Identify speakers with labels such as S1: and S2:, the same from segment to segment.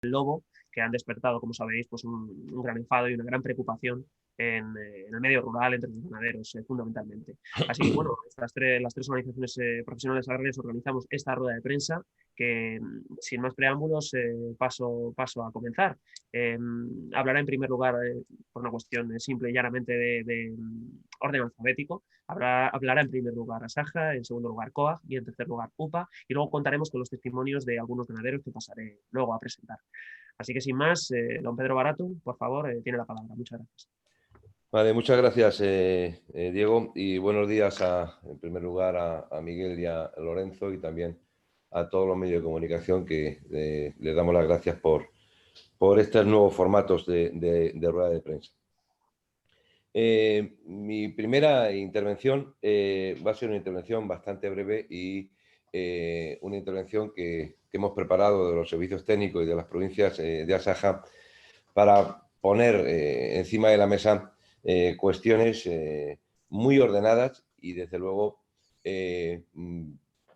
S1: lobo, que han despertado, como sabéis, pues un gran enfado y una gran preocupación en el medio rural, entre los ganaderos, fundamentalmente. Así que, bueno, las tres organizaciones profesionales agrarias organizamos esta rueda de prensa que, sin más preámbulos, paso a comenzar. Hablará en primer lugar, por una cuestión simple y llanamente de orden alfabético, hablará en primer lugar Asaja, en segundo lugar COAG y en tercer lugar UPA, y luego contaremos con los testimonios de algunos ganaderos que pasaré luego a presentar. Así que sin más, don Pedro Barato, por favor, tiene la palabra. Muchas gracias.
S2: Vale, muchas gracias, Diego, y buenos días en primer lugar a Miguel y a Lorenzo y también a todos los medios de comunicación que les damos las gracias por estos nuevos formatos de rueda de prensa. Mi primera intervención va a ser una intervención bastante breve y una intervención que hemos preparado de los servicios técnicos y de las provincias de Asaja para poner encima de la mesa cuestiones muy ordenadas y desde luego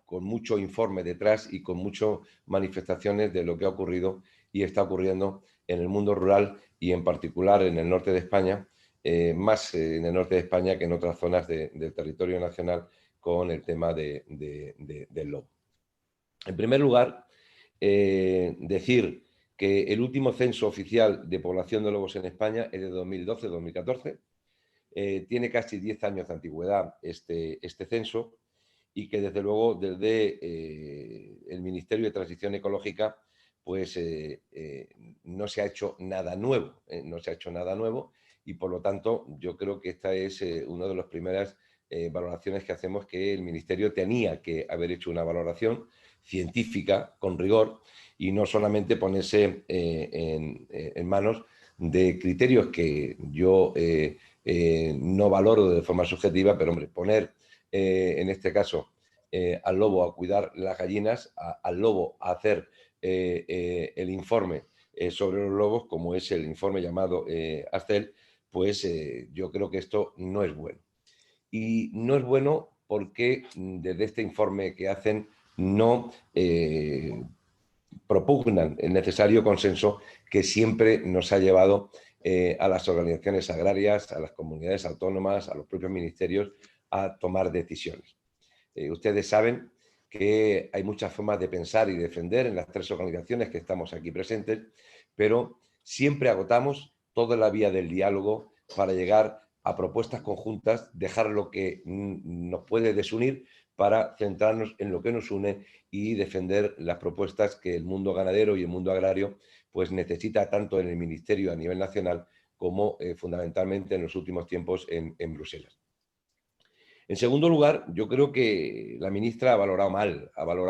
S2: con mucho informe detrás y con muchas manifestaciones de lo que ha ocurrido y está ocurriendo en el mundo rural y en particular en el norte de España, más en el norte de España que en otras zonas del territorio nacional con el tema del lobo. En primer lugar, decir que el último censo oficial de población de lobos en España es de 2012-2014. Tiene casi 10 años de antigüedad este censo y que desde luego desde el Ministerio de Transición Ecológica pues no se ha hecho nada nuevo, no se ha hecho nada nuevo y por lo tanto yo creo que esta es una de las primeras valoraciones que hacemos, que el Ministerio tenía que haber hecho una valoración científica con rigor y no solamente ponerse en manos de criterios que yo no valoro de forma subjetiva, pero hombre, poner en este caso al lobo a cuidar las gallinas, al lobo a hacer el informe sobre los lobos, como es el informe llamado Astel, pues yo creo que esto no es bueno. Y no es bueno porque desde este informe que hacen no propugnan el necesario consenso que siempre nos ha llevado a las organizaciones agrarias, a las comunidades autónomas, a los propios ministerios a tomar decisiones. Ustedes saben que hay muchas formas de pensar y defender en las tres organizaciones que estamos aquí presentes, pero siempre agotamos toda la vía del diálogo para llegar a propuestas conjuntas, dejar lo que nos puede desunir para centrarnos en lo que nos une y defender las propuestas que el mundo ganadero y el mundo agrario pues necesita tanto en el Ministerio a nivel nacional como fundamentalmente en los últimos tiempos en Bruselas. En segundo lugar, yo creo que la ministra ha valorado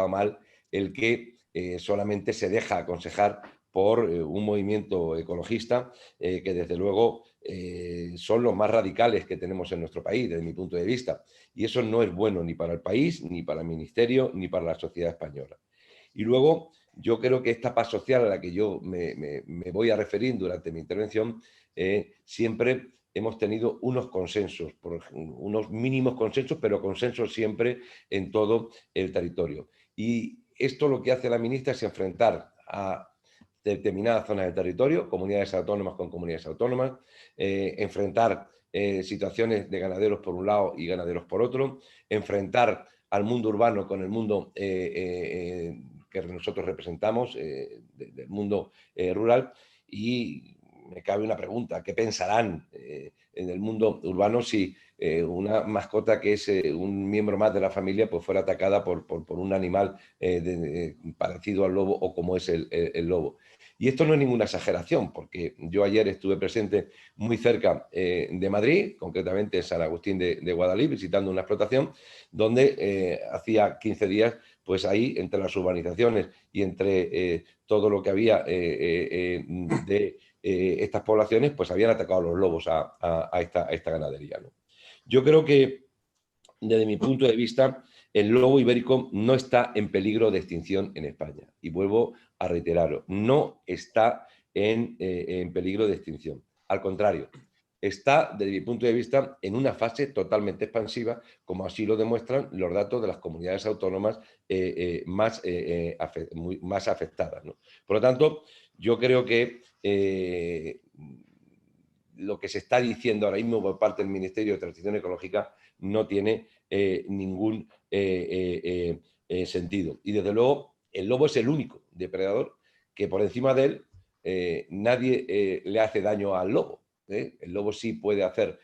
S2: mal el que solamente se deja aconsejar por un movimiento ecologista que desde luego son los más radicales que tenemos en nuestro país, desde mi punto de vista. Y eso no es bueno ni para el país, ni para el ministerio, ni para la sociedad española. Y luego, yo creo que esta paz social a la que yo me voy a referir durante mi intervención, siempre hemos tenido unos consensos, unos mínimos consensos, pero consensos siempre en todo el territorio. Y esto lo que hace la ministra es enfrentar a determinadas zonas del territorio, comunidades autónomas con comunidades autónomas, enfrentar situaciones de ganaderos por un lado y ganaderos por otro, enfrentar al mundo urbano con el mundo que nosotros representamos, del mundo rural, y me cabe una pregunta: ¿qué pensarán en el mundo urbano si una mascota que es un miembro más de la familia pues fuera atacada por un animal parecido al lobo o como es el lobo? Y esto no es ninguna exageración, porque yo ayer estuve presente muy cerca de Madrid, concretamente en San Agustín de Guadalix, visitando una explotación donde hacía 15 días, pues ahí, entre las urbanizaciones y entre todo lo que había de estas poblaciones, pues habían atacado a los lobos a esta ganadería, ¿no? Yo creo que, desde mi punto de vista, el lobo ibérico no está en peligro de extinción en España. Y vuelvo a reiterarlo, no está en peligro de extinción. Al contrario, está, desde mi punto de vista, en una fase totalmente expansiva, como así lo demuestran los datos de las comunidades autónomas más afectadas, ¿no? Por lo tanto, Yo creo que lo que se está diciendo ahora mismo por parte del Ministerio de Transición Ecológica no tiene ningún sentido. Y desde luego el lobo es el único depredador que por encima de él nadie le hace daño al lobo. El lobo sí puede hacer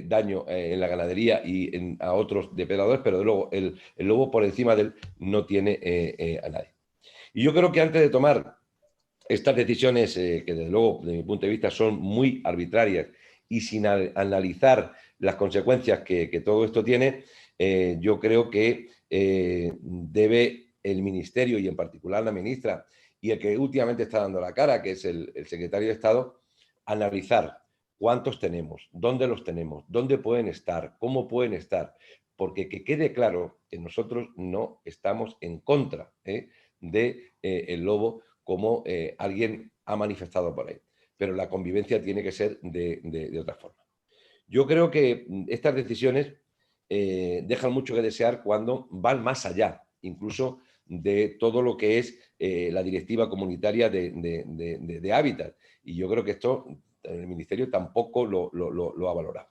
S2: daño en la ganadería y a otros depredadores, pero de luego el lobo por encima de él no tiene a nadie. Y yo creo que antes de tomar estas decisiones, que desde luego, desde mi punto de vista, son muy arbitrarias y sin analizar las consecuencias que todo esto tiene, yo creo que debe el Ministerio y en particular la ministra y el que últimamente está dando la cara, que es el secretario de Estado, analizar cuántos tenemos, dónde pueden estar, cómo pueden estar, porque que quede claro que nosotros no estamos en contra del lobo como alguien ha manifestado por ahí. Pero la convivencia tiene que ser de otra forma. Yo creo que estas decisiones dejan mucho que desear cuando van más allá, incluso de todo lo que es la directiva comunitaria de hábitat. Y yo creo que esto el Ministerio tampoco lo ha valorado.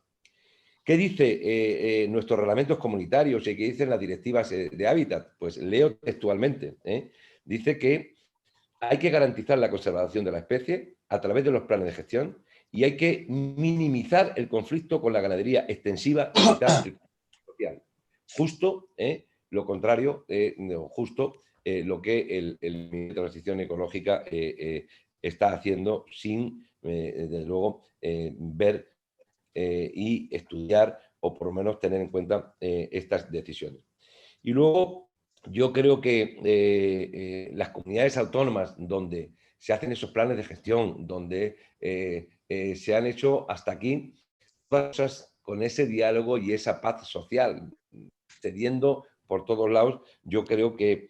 S2: ¿Qué dice nuestros reglamentos comunitarios y qué dicen las directivas de hábitat? Pues leo textualmente. Dice que hay que garantizar la conservación de la especie a través de los planes de gestión y hay que minimizar el conflicto con la ganadería extensiva y evitar el conflicto social. Justo lo contrario, justo lo que el Ministerio de Transición Ecológica está haciendo sin, desde luego, ver y estudiar o por lo menos tener en cuenta estas decisiones. Y luego yo creo que las comunidades autónomas donde se hacen esos planes de gestión, donde se han hecho hasta aquí cosas con ese diálogo y esa paz social, cediendo por todos lados, yo creo que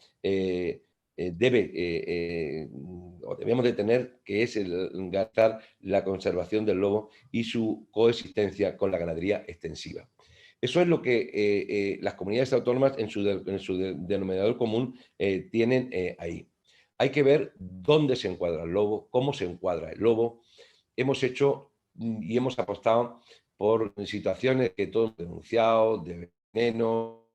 S2: o debemos de tener, que es el gastar la conservación del lobo y su coexistencia con la ganadería extensiva. Eso es lo que las comunidades autónomas en su denominador común tienen ahí. Hay que ver dónde se encuadra el lobo, cómo se encuadra el lobo. Hemos hecho y hemos apostado por situaciones que todos hemos denunciado, de veneno.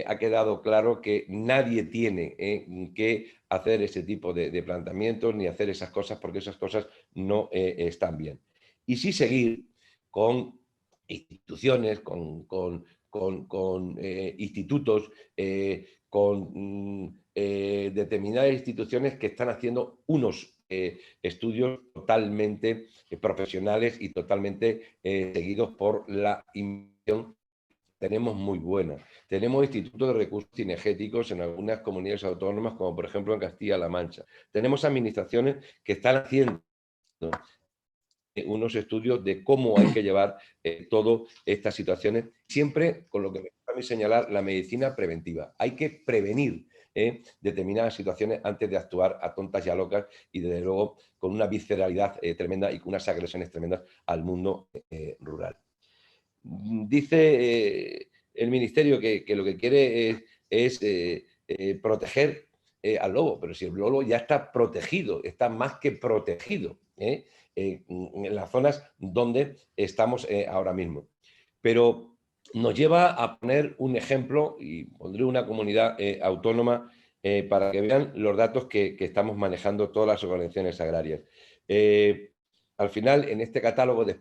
S2: Ha quedado claro que nadie tiene que hacer ese tipo de planteamientos ni hacer esas cosas porque esas cosas no están bien. Y sí seguir con instituciones, con institutos, con determinadas instituciones que están haciendo unos estudios totalmente profesionales y totalmente seguidos por la inversión. Tenemos muy buena. Tenemos institutos de recursos cinegéticos en algunas comunidades autónomas, como por ejemplo en Castilla-La Mancha. Tenemos administraciones que están haciendo unos estudios de cómo hay que llevar todas estas situaciones, siempre con lo que me gusta a mí señalar, la medicina preventiva. Hay que prevenir determinadas situaciones antes de actuar a tontas y a locas y desde luego con una visceralidad tremenda y con unas agresiones tremendas al mundo rural. Dice el Ministerio que lo que quiere es proteger al lobo, pero si el lobo ya está protegido, está más que protegido en las zonas donde estamos ahora mismo. Pero nos lleva a poner un ejemplo, y pondré una comunidad autónoma para que vean los datos que estamos manejando todas las organizaciones agrarias. Al final, en este catálogo de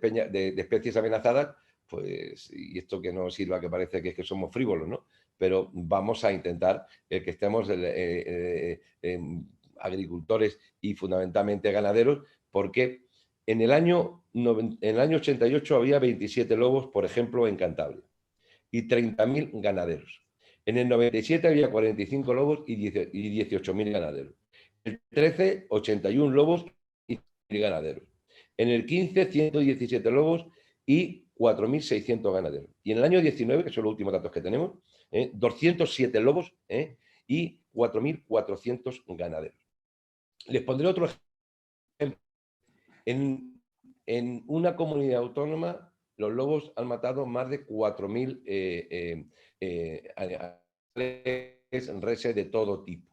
S2: especies amenazadas, pues, y esto que no sirva, que parece que es que somos frívolos, ¿no? Pero vamos a intentar que estemos agricultores y fundamentalmente ganaderos, porque en el año 88 había 27 lobos, por ejemplo, en Cantabria, y 30.000 ganaderos. En el 97 había 45 lobos y 18.000 ganaderos. En el 13, 81 lobos y ganaderos. En el 15, 117 lobos y 4.600 ganaderos. Y en el año 19, que son los últimos datos que tenemos, 207 lobos y 4.400 ganaderos. Les pondré otro ejemplo. En una comunidad autónoma, los lobos han matado más de 4.000 reses de todo tipo.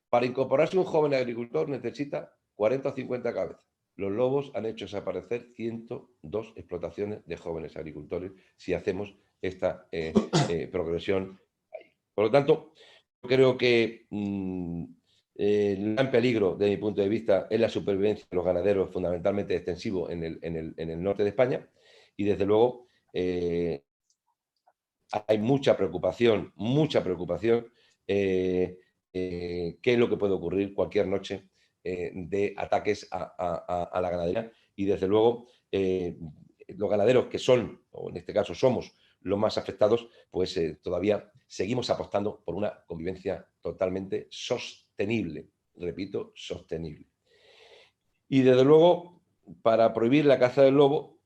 S2: Para incorporarse un joven agricultor necesita 40 o 50 cabezas. Los lobos han hecho desaparecer 102 explotaciones de jóvenes agricultores si hacemos esta progresión ahí. Por lo tanto, creo que el gran peligro, desde mi punto de vista, es la supervivencia de los ganaderos, fundamentalmente extensivo en el norte de España, y desde luego hay mucha preocupación, qué es lo que puede ocurrir cualquier noche de ataques a la ganadería, y desde luego los ganaderos que son, o en este caso somos, los más afectados, pues todavía seguimos apostando por una convivencia totalmente sostenible, repito, sostenible. Y desde luego, para prohibir la caza del lobo,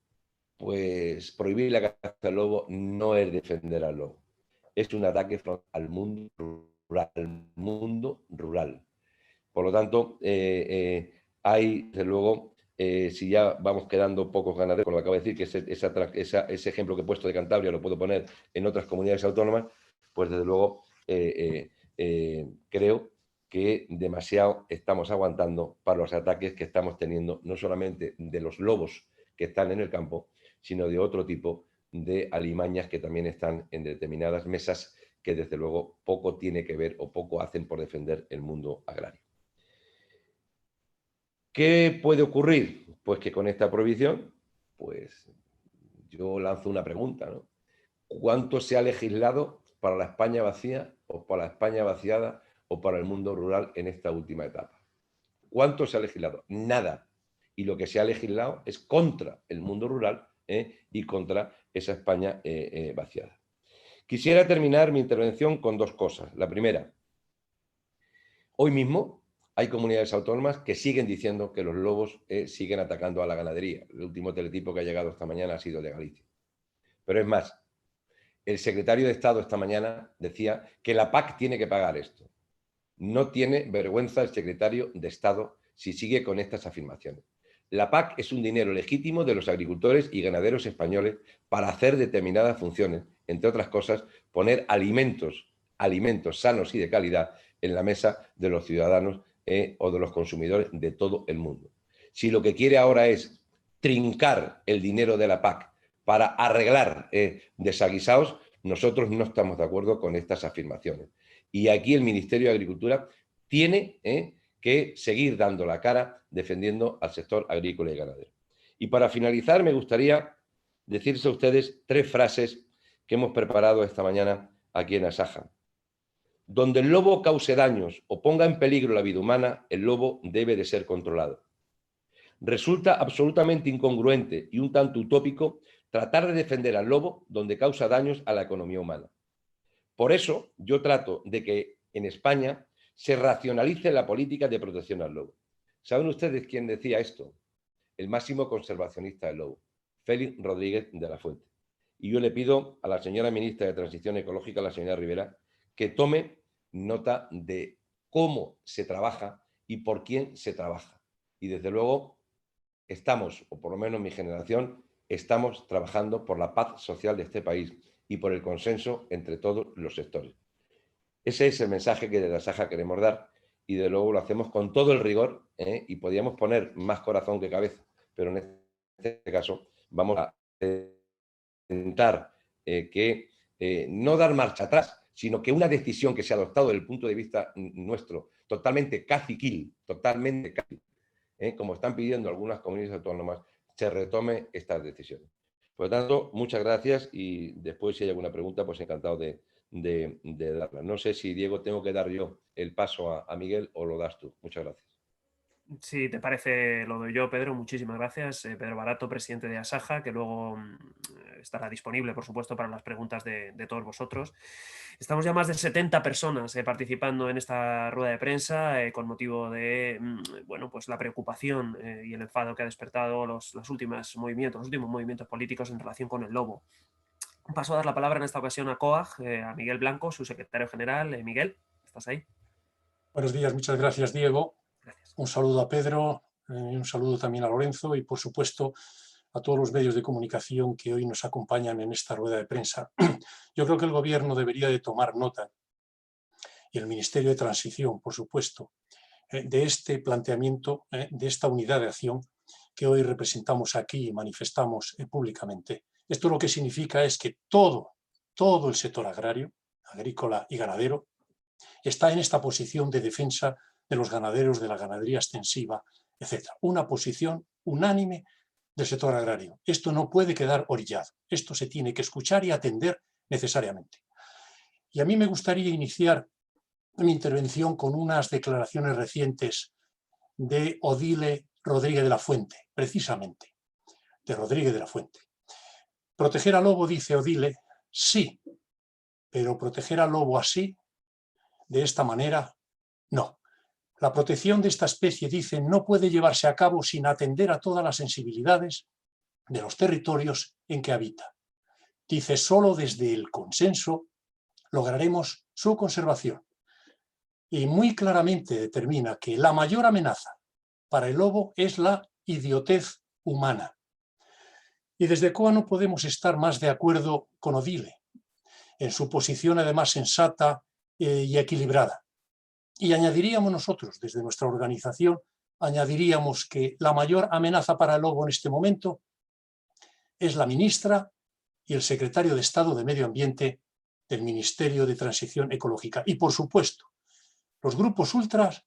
S2: pues prohibir la caza del lobo no es defender al lobo, es un ataque al mundo rural. Por lo tanto, hay, desde luego, si ya vamos quedando pocos ganaderos, como acabo de decir, que ese ejemplo que he puesto de Cantabria lo puedo poner en otras comunidades autónomas, pues desde luego creo que demasiado estamos aguantando para los ataques que estamos teniendo, no solamente de los lobos que están en el campo, sino de otro tipo de alimañas que también están en determinadas mesas, que desde luego poco tiene que ver o poco hacen por defender el mundo agrario. ¿Qué puede ocurrir? Pues que con esta prohibición, pues yo lanzo una pregunta, ¿no? ¿Cuánto se ha legislado para la España vacía o para la España vaciada o para el mundo rural en esta última etapa? ¿Cuánto se ha legislado? Nada. Y lo que se ha legislado es contra el mundo rural y contra esa España vaciada. Quisiera terminar mi intervención con dos cosas. La primera, hoy mismo hay comunidades autónomas que siguen diciendo que los lobos siguen atacando a la ganadería. El último teletipo que ha llegado esta mañana ha sido de Galicia. Pero es más, el secretario de Estado esta mañana decía que la PAC tiene que pagar esto. No tiene vergüenza el secretario de Estado si sigue con estas afirmaciones. La PAC es un dinero legítimo de los agricultores y ganaderos españoles para hacer determinadas funciones, entre otras cosas, poner alimentos sanos y de calidad en la mesa de los ciudadanos o de los consumidores de todo el mundo. Si lo que quiere ahora es trincar el dinero de la PAC para arreglar desaguisados, nosotros no estamos de acuerdo con estas afirmaciones. Y aquí el Ministerio de Agricultura tiene que seguir dando la cara defendiendo al sector agrícola y ganadero. Y para finalizar, me gustaría decirles a ustedes 3 frases que hemos preparado esta mañana aquí en Asaja. Donde el lobo cause daños o ponga en peligro la vida humana, el lobo debe de ser controlado. Resulta absolutamente incongruente y un tanto utópico tratar de defender al lobo donde causa daños a la economía humana. Por eso yo trato de que en España se racionalice la política de protección al lobo. ¿Saben ustedes quién decía esto? El máximo conservacionista del lobo, Félix Rodríguez de la Fuente. Y yo le pido a la señora ministra de Transición Ecológica, la señora Rivera, que tome nota de cómo se trabaja y por quién se trabaja. Y desde luego estamos, o por lo menos mi generación, estamos trabajando por la paz social de este país y por el consenso entre todos los sectores. Ese es el mensaje que desde Asaja queremos dar, y de luego lo hacemos con todo el rigor y podríamos poner más corazón que cabeza, pero en este caso vamos a intentar no dar marcha atrás, sino que una decisión que se ha adoptado desde el punto de vista nuestro, totalmente caciquil, como están pidiendo algunas comunidades autónomas, se retome estas decisiones. Por lo tanto, muchas gracias, y después si hay alguna pregunta, pues encantado de darla. No sé si, Diego, tengo que dar yo el paso a Miguel o lo das tú. Muchas gracias.
S1: Si te parece, lo doy yo, Pedro. Muchísimas gracias. Pedro Barato, presidente de Asaja, que luego estará disponible, por supuesto, para las preguntas de todos vosotros. Estamos ya más de 70 personas participando en esta rueda de prensa con motivo de bueno, pues la preocupación y el enfado que ha despertado los últimos movimientos políticos en relación con el lobo. Paso a dar la palabra en esta ocasión a COAG, a Miguel Blanco, su secretario general. Miguel, ¿estás ahí?
S3: Buenos días, muchas gracias, Diego.
S1: Gracias.
S3: Un saludo a Pedro, un saludo también a Lorenzo y, por supuesto, a todos los medios de comunicación que hoy nos acompañan en esta rueda de prensa. Yo creo que el Gobierno debería de tomar nota y el Ministerio de Transición, por supuesto, de este planteamiento, de esta unidad de acción que hoy representamos aquí y manifestamos públicamente. Esto lo que significa es que todo el sector agrario, agrícola y ganadero, está en esta posición de defensa de los ganaderos, de la ganadería extensiva, etc. Una posición unánime del sector agrario. Esto no puede quedar orillado. Esto se tiene que escuchar y atender necesariamente. Y a mí me gustaría iniciar mi intervención con unas declaraciones recientes de Odile Rodríguez de la Fuente, precisamente, de Rodríguez de la Fuente. Proteger al lobo, dice Odile, sí, pero proteger al lobo así, de esta manera, no. La protección de esta especie, dice, no puede llevarse a cabo sin atender a todas las sensibilidades de los territorios en que habita. Dice, solo desde el consenso lograremos su conservación. Y muy claramente determina que la mayor amenaza para el lobo es la idiotez humana. Y desde COA no podemos estar más de acuerdo con Odile, en su posición además sensata y equilibrada. Y añadiríamos nosotros, desde nuestra organización, añadiríamos que la mayor amenaza para el lobo en este momento es la ministra y el secretario de Estado de Medio Ambiente del Ministerio de Transición Ecológica. Y, por supuesto, los grupos ultras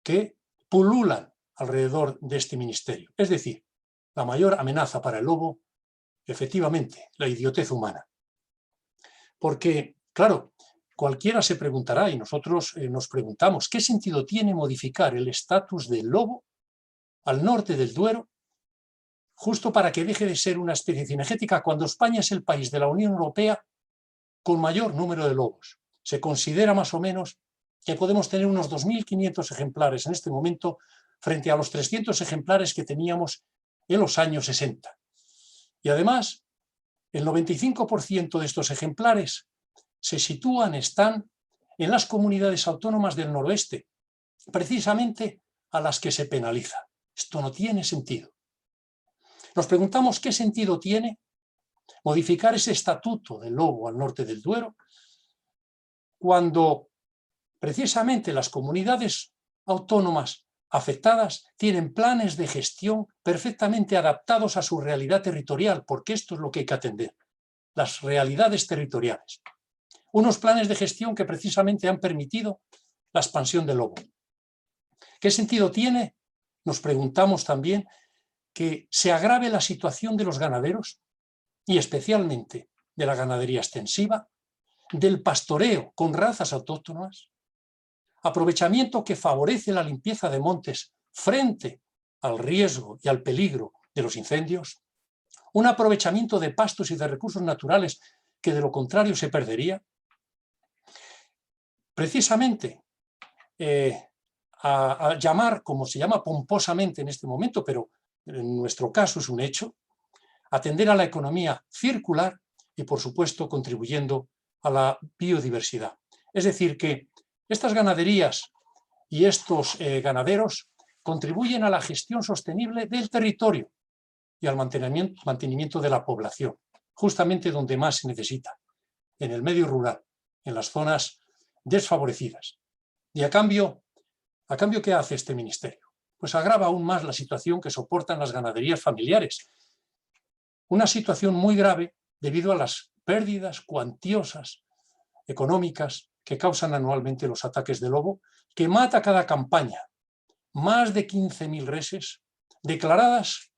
S3: que pululan alrededor de este ministerio. Es decir, la mayor amenaza para el lobo, efectivamente, la idiotez humana. Porque, claro, cualquiera se preguntará, y nosotros nos preguntamos, ¿qué sentido tiene modificar el estatus del lobo al norte del Duero justo para que deje de ser una especie cinegética cuando España es el país de la Unión Europea con mayor número de lobos? Se considera más o menos que podemos tener unos 2.500 ejemplares en este momento frente a los 300 ejemplares que teníamos en los años 60. Y además, el 95% de estos ejemplares se sitúan, están en las comunidades autónomas del noroeste, precisamente a las que se penaliza. Esto no tiene sentido. Nos preguntamos qué sentido tiene modificar ese estatuto del lobo al norte del Duero cuando precisamente las comunidades autónomas afectadas tienen planes de gestión perfectamente adaptados a su realidad territorial, porque esto es lo que hay que atender, las realidades territoriales. Unos planes de gestión que precisamente han permitido la expansión del lobo. ¿Qué sentido tiene? Nos preguntamos también que se agrave la situación de los ganaderos y especialmente de la ganadería extensiva, del pastoreo con razas autóctonas, aprovechamiento que favorece la limpieza de montes frente al riesgo y al peligro de los incendios, un aprovechamiento de pastos y de recursos naturales que de lo contrario se perdería. Precisamente a llamar, como se llama pomposamente en este momento, pero en nuestro caso es un hecho, atender a la economía circular y, por supuesto, contribuyendo a la biodiversidad. Es decir, que estas ganaderías y estos ganaderos contribuyen a la gestión sostenible del territorio y al mantenimiento de la población, justamente donde más se necesita, en el medio rural, en las zonas desfavorecidas. Y a cambio, ¿qué hace este ministerio? Pues agrava aún más la situación que soportan las ganaderías familiares. Una situación muy grave debido a las pérdidas cuantiosas económicas que causan anualmente los ataques de lobo, que mata cada campaña más de 15.000 reses, declaradas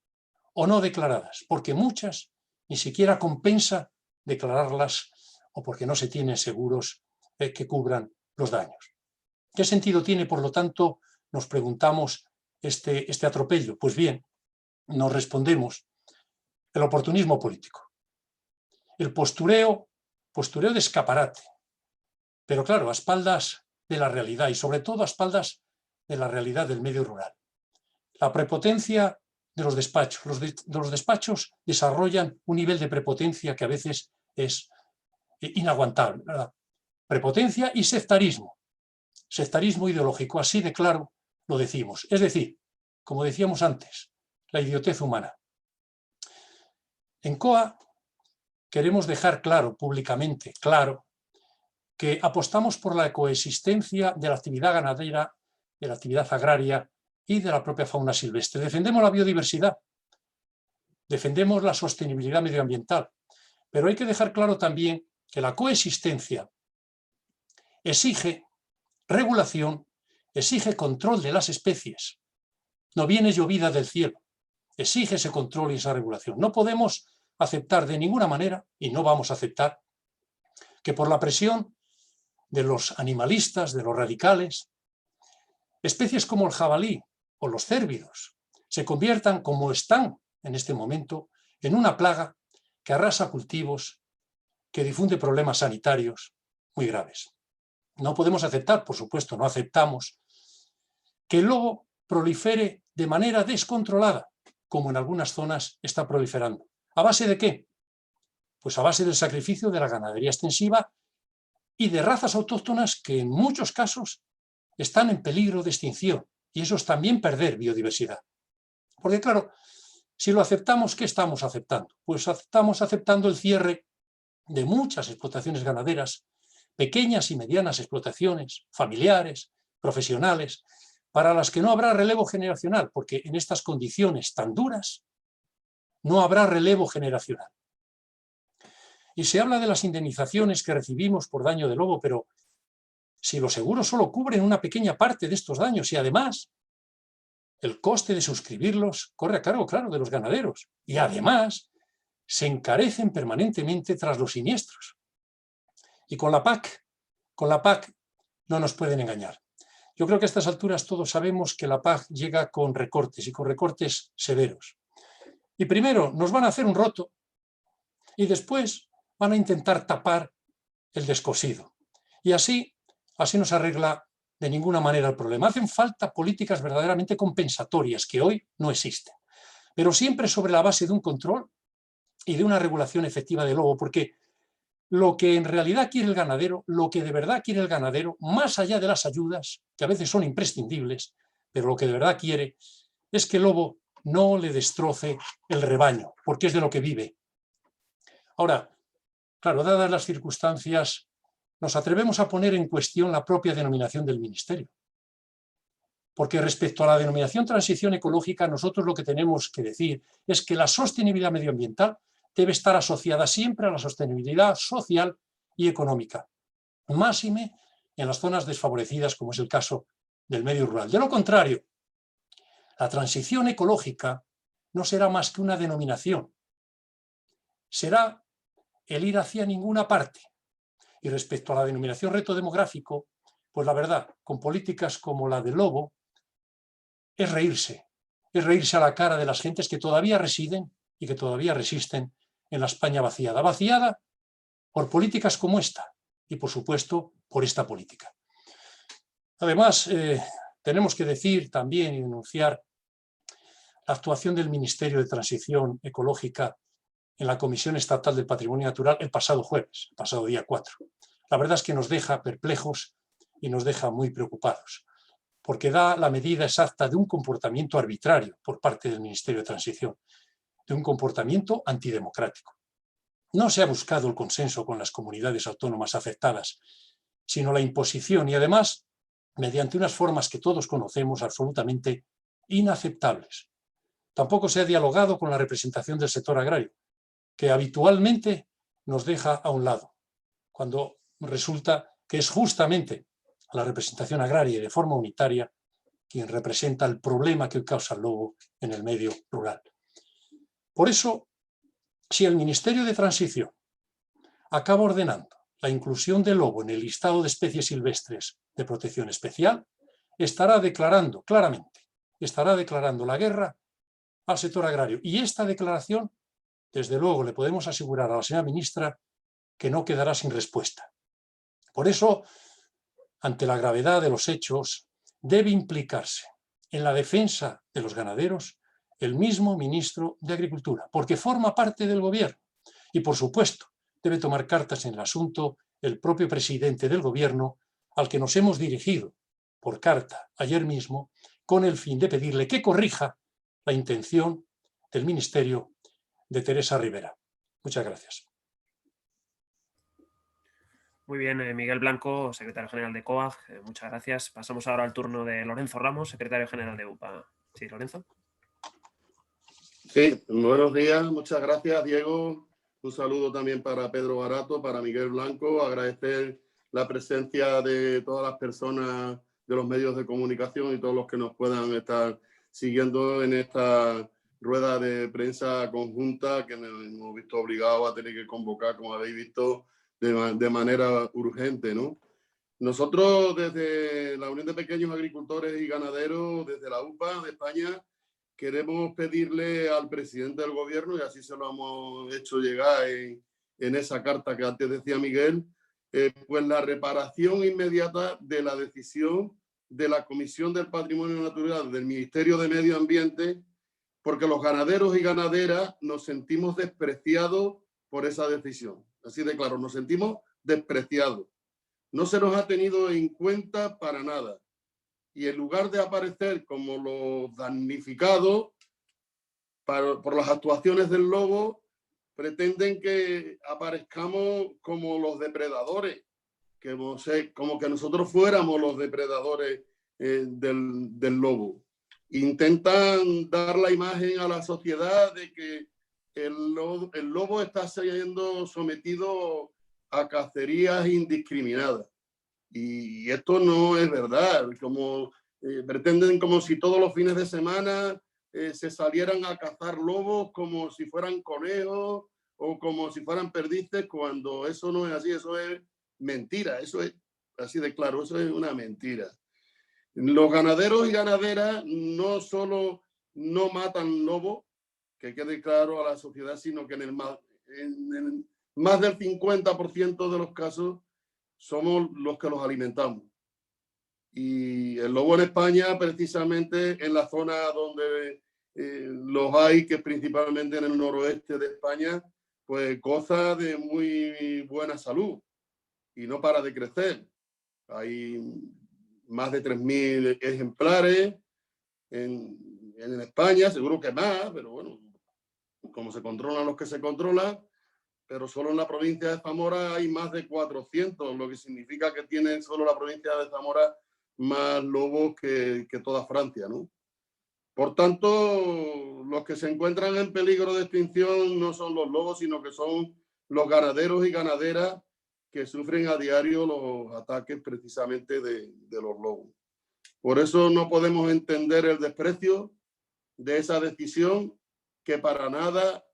S3: o no declaradas, porque muchas ni siquiera compensa declararlas o porque no se tienen seguros que cubran los daños. ¿Qué sentido tiene, por lo tanto, nos preguntamos, este atropello? Pues bien, nos respondemos el oportunismo político, el postureo de escaparate, pero claro, a espaldas de la realidad y sobre todo a espaldas de la realidad del medio rural. La prepotencia de los despachos. Los despachos desarrollan un nivel de prepotencia que a veces es inaguantable, ¿verdad? Prepotencia y sectarismo ideológico, así de claro lo decimos. Es decir, como decíamos antes, la idiotez humana. En COA queremos dejar claro, públicamente, claro, que apostamos por la coexistencia de la actividad ganadera, de la actividad agraria y de la propia fauna silvestre. Defendemos la biodiversidad, defendemos la sostenibilidad medioambiental, pero hay que dejar claro también que la coexistencia exige regulación, exige control de las especies. No viene llovida del cielo, exige ese control y esa regulación. No podemos aceptar de ninguna manera, y no vamos a aceptar, que por la presión de los animalistas, de los radicales, especies como el jabalí o los cérvidos se conviertan, como están en este momento, en una plaga que arrasa cultivos, que difunde problemas sanitarios muy graves. No podemos aceptar, por supuesto, no aceptamos que el lobo prolifere de manera descontrolada, como en algunas zonas está proliferando. ¿A base de qué? Pues a base del sacrificio de la ganadería extensiva y de razas autóctonas que en muchos casos están en peligro de extinción, y eso es también perder biodiversidad. Porque claro, si lo aceptamos, ¿qué estamos aceptando? Pues estamos aceptando el cierre de muchas explotaciones ganaderas, pequeñas y medianas explotaciones, familiares, profesionales, para las que no habrá relevo generacional, porque en estas condiciones tan duras no habrá relevo generacional. Y se habla de las indemnizaciones que recibimos por daño de lobo, pero si los seguros solo cubren una pequeña parte de estos daños y además el coste de suscribirlos corre a cargo, claro, de los ganaderos y además se encarecen permanentemente tras los siniestros. Y con la PAC no nos pueden engañar. Yo creo que a estas alturas todos sabemos que la PAC llega con recortes y con recortes severos. Y primero nos van a hacer un roto y después van a intentar tapar el descosido. Y así no se arregla de ninguna manera el problema. Hacen falta políticas verdaderamente compensatorias que hoy no existen, pero siempre sobre la base de un control y de una regulación efectiva del lobo, porque lo que en realidad quiere el ganadero, lo que de verdad quiere el ganadero, más allá de las ayudas, que a veces son imprescindibles, pero lo que de verdad quiere es que el lobo no le destroce el rebaño, porque es de lo que vive. Ahora, claro, dadas las circunstancias, nos atrevemos a poner en cuestión la propia denominación del ministerio. Porque respecto a la denominación transición ecológica, nosotros lo que tenemos que decir es que la sostenibilidad medioambiental debe estar asociada siempre a la sostenibilidad social y económica, máxime en las zonas desfavorecidas, como es el caso del medio rural. De lo contrario, la transición ecológica no será más que una denominación, será el ir hacia ninguna parte. Y respecto a la denominación reto demográfico, pues la verdad, con políticas como la del lobo, es reírse a la cara de las gentes que todavía residen y que todavía resisten en la España vaciada. Vaciada por políticas como esta y, por supuesto, por esta política. Además, tenemos que decir también y denunciar la actuación del Ministerio de Transición Ecológica en la Comisión Estatal del Patrimonio Natural el pasado jueves, el pasado día 4. La verdad es que nos deja perplejos y nos deja muy preocupados, porque da la medida exacta de un comportamiento arbitrario por parte del Ministerio de Transición, de un comportamiento antidemocrático. No se ha buscado el consenso con las comunidades autónomas afectadas, sino la imposición y además mediante unas formas que todos conocemos absolutamente inaceptables. Tampoco se ha dialogado con la representación del sector agrario, que habitualmente nos deja a un lado, cuando resulta que es justamente la representación agraria y de forma unitaria quien representa el problema que causa el lobo en el medio rural. Por eso, si el Ministerio de Transición acaba ordenando la inclusión del lobo en el listado de especies silvestres de protección especial, estará declarando claramente, estará declarando la guerra al sector agrario. Y esta declaración, desde luego, le podemos asegurar a la señora ministra que no quedará sin respuesta. Por eso, ante la gravedad de los hechos, debe implicarse en la defensa de los ganaderos el mismo ministro de Agricultura, porque forma parte del gobierno. Y, por supuesto, debe tomar cartas en el asunto el propio presidente del gobierno, al que nos hemos dirigido por carta ayer mismo, con el fin de pedirle que corrija la intención del ministerio de Teresa Rivera. Muchas gracias.
S1: Muy bien, Miguel Blanco, secretario general de COAG, muchas gracias. Pasamos ahora al turno de Lorenzo Ramos, secretario general de UPA. Sí, Lorenzo.
S4: Sí, buenos días, muchas gracias, Diego. Un saludo también para Pedro Barato, para Miguel Blanco. Agradecer la presencia de todas las personas de los medios de comunicación y todos los que nos puedan estar siguiendo en esta rueda de prensa conjunta que nos hemos visto obligados a tener que convocar, como habéis visto, de manera urgente, ¿no? Nosotros desde la Unión de Pequeños Agricultores y Ganaderos, desde la UPA de España, queremos pedirle al presidente del gobierno, y así se lo hemos hecho llegar en esa carta que antes decía Miguel, pues la reparación inmediata de la decisión de la Comisión del Patrimonio Natural del Ministerio de Medio Ambiente, porque los ganaderos y ganaderas nos sentimos despreciados por esa decisión. Así de claro, nos sentimos despreciados. No se nos ha tenido en cuenta para nada. Y en lugar de aparecer como los damnificados por las actuaciones del lobo, pretenden que aparezcamos como los depredadores, como que nosotros fuéramos los depredadores del lobo. Intentan dar la imagen a la sociedad de que el lobo está siendo sometido a cacerías indiscriminadas. Y esto no es verdad, como pretenden como si todos los fines de semana se salieran a cazar lobos como si fueran conejos o como si fueran perdices, cuando eso no es así, eso es mentira, eso es así de claro, eso es una mentira. Los ganaderos y ganaderas no solo no matan lobos, que quede claro a la sociedad, sino que en más del 50% de los casos somos los que los alimentamos. Y el lobo en España, precisamente en la zona donde los hay, que es principalmente en el noroeste de España, pues goza de muy buena salud y no para de crecer. Hay más de 3.000 ejemplares en España, seguro que más, pero bueno, como se controlan los que se controlan, pero solo en la provincia de Zamora hay más de 400, lo que significa que tiene solo la provincia de Zamora más lobos que toda Francia, ¿no? Por tanto, los que se encuentran en peligro de extinción no son los lobos, sino que son los ganaderos y ganaderas que sufren a diario los ataques precisamente de los lobos. Por eso no podemos entender el desprecio de esa decisión, que para nada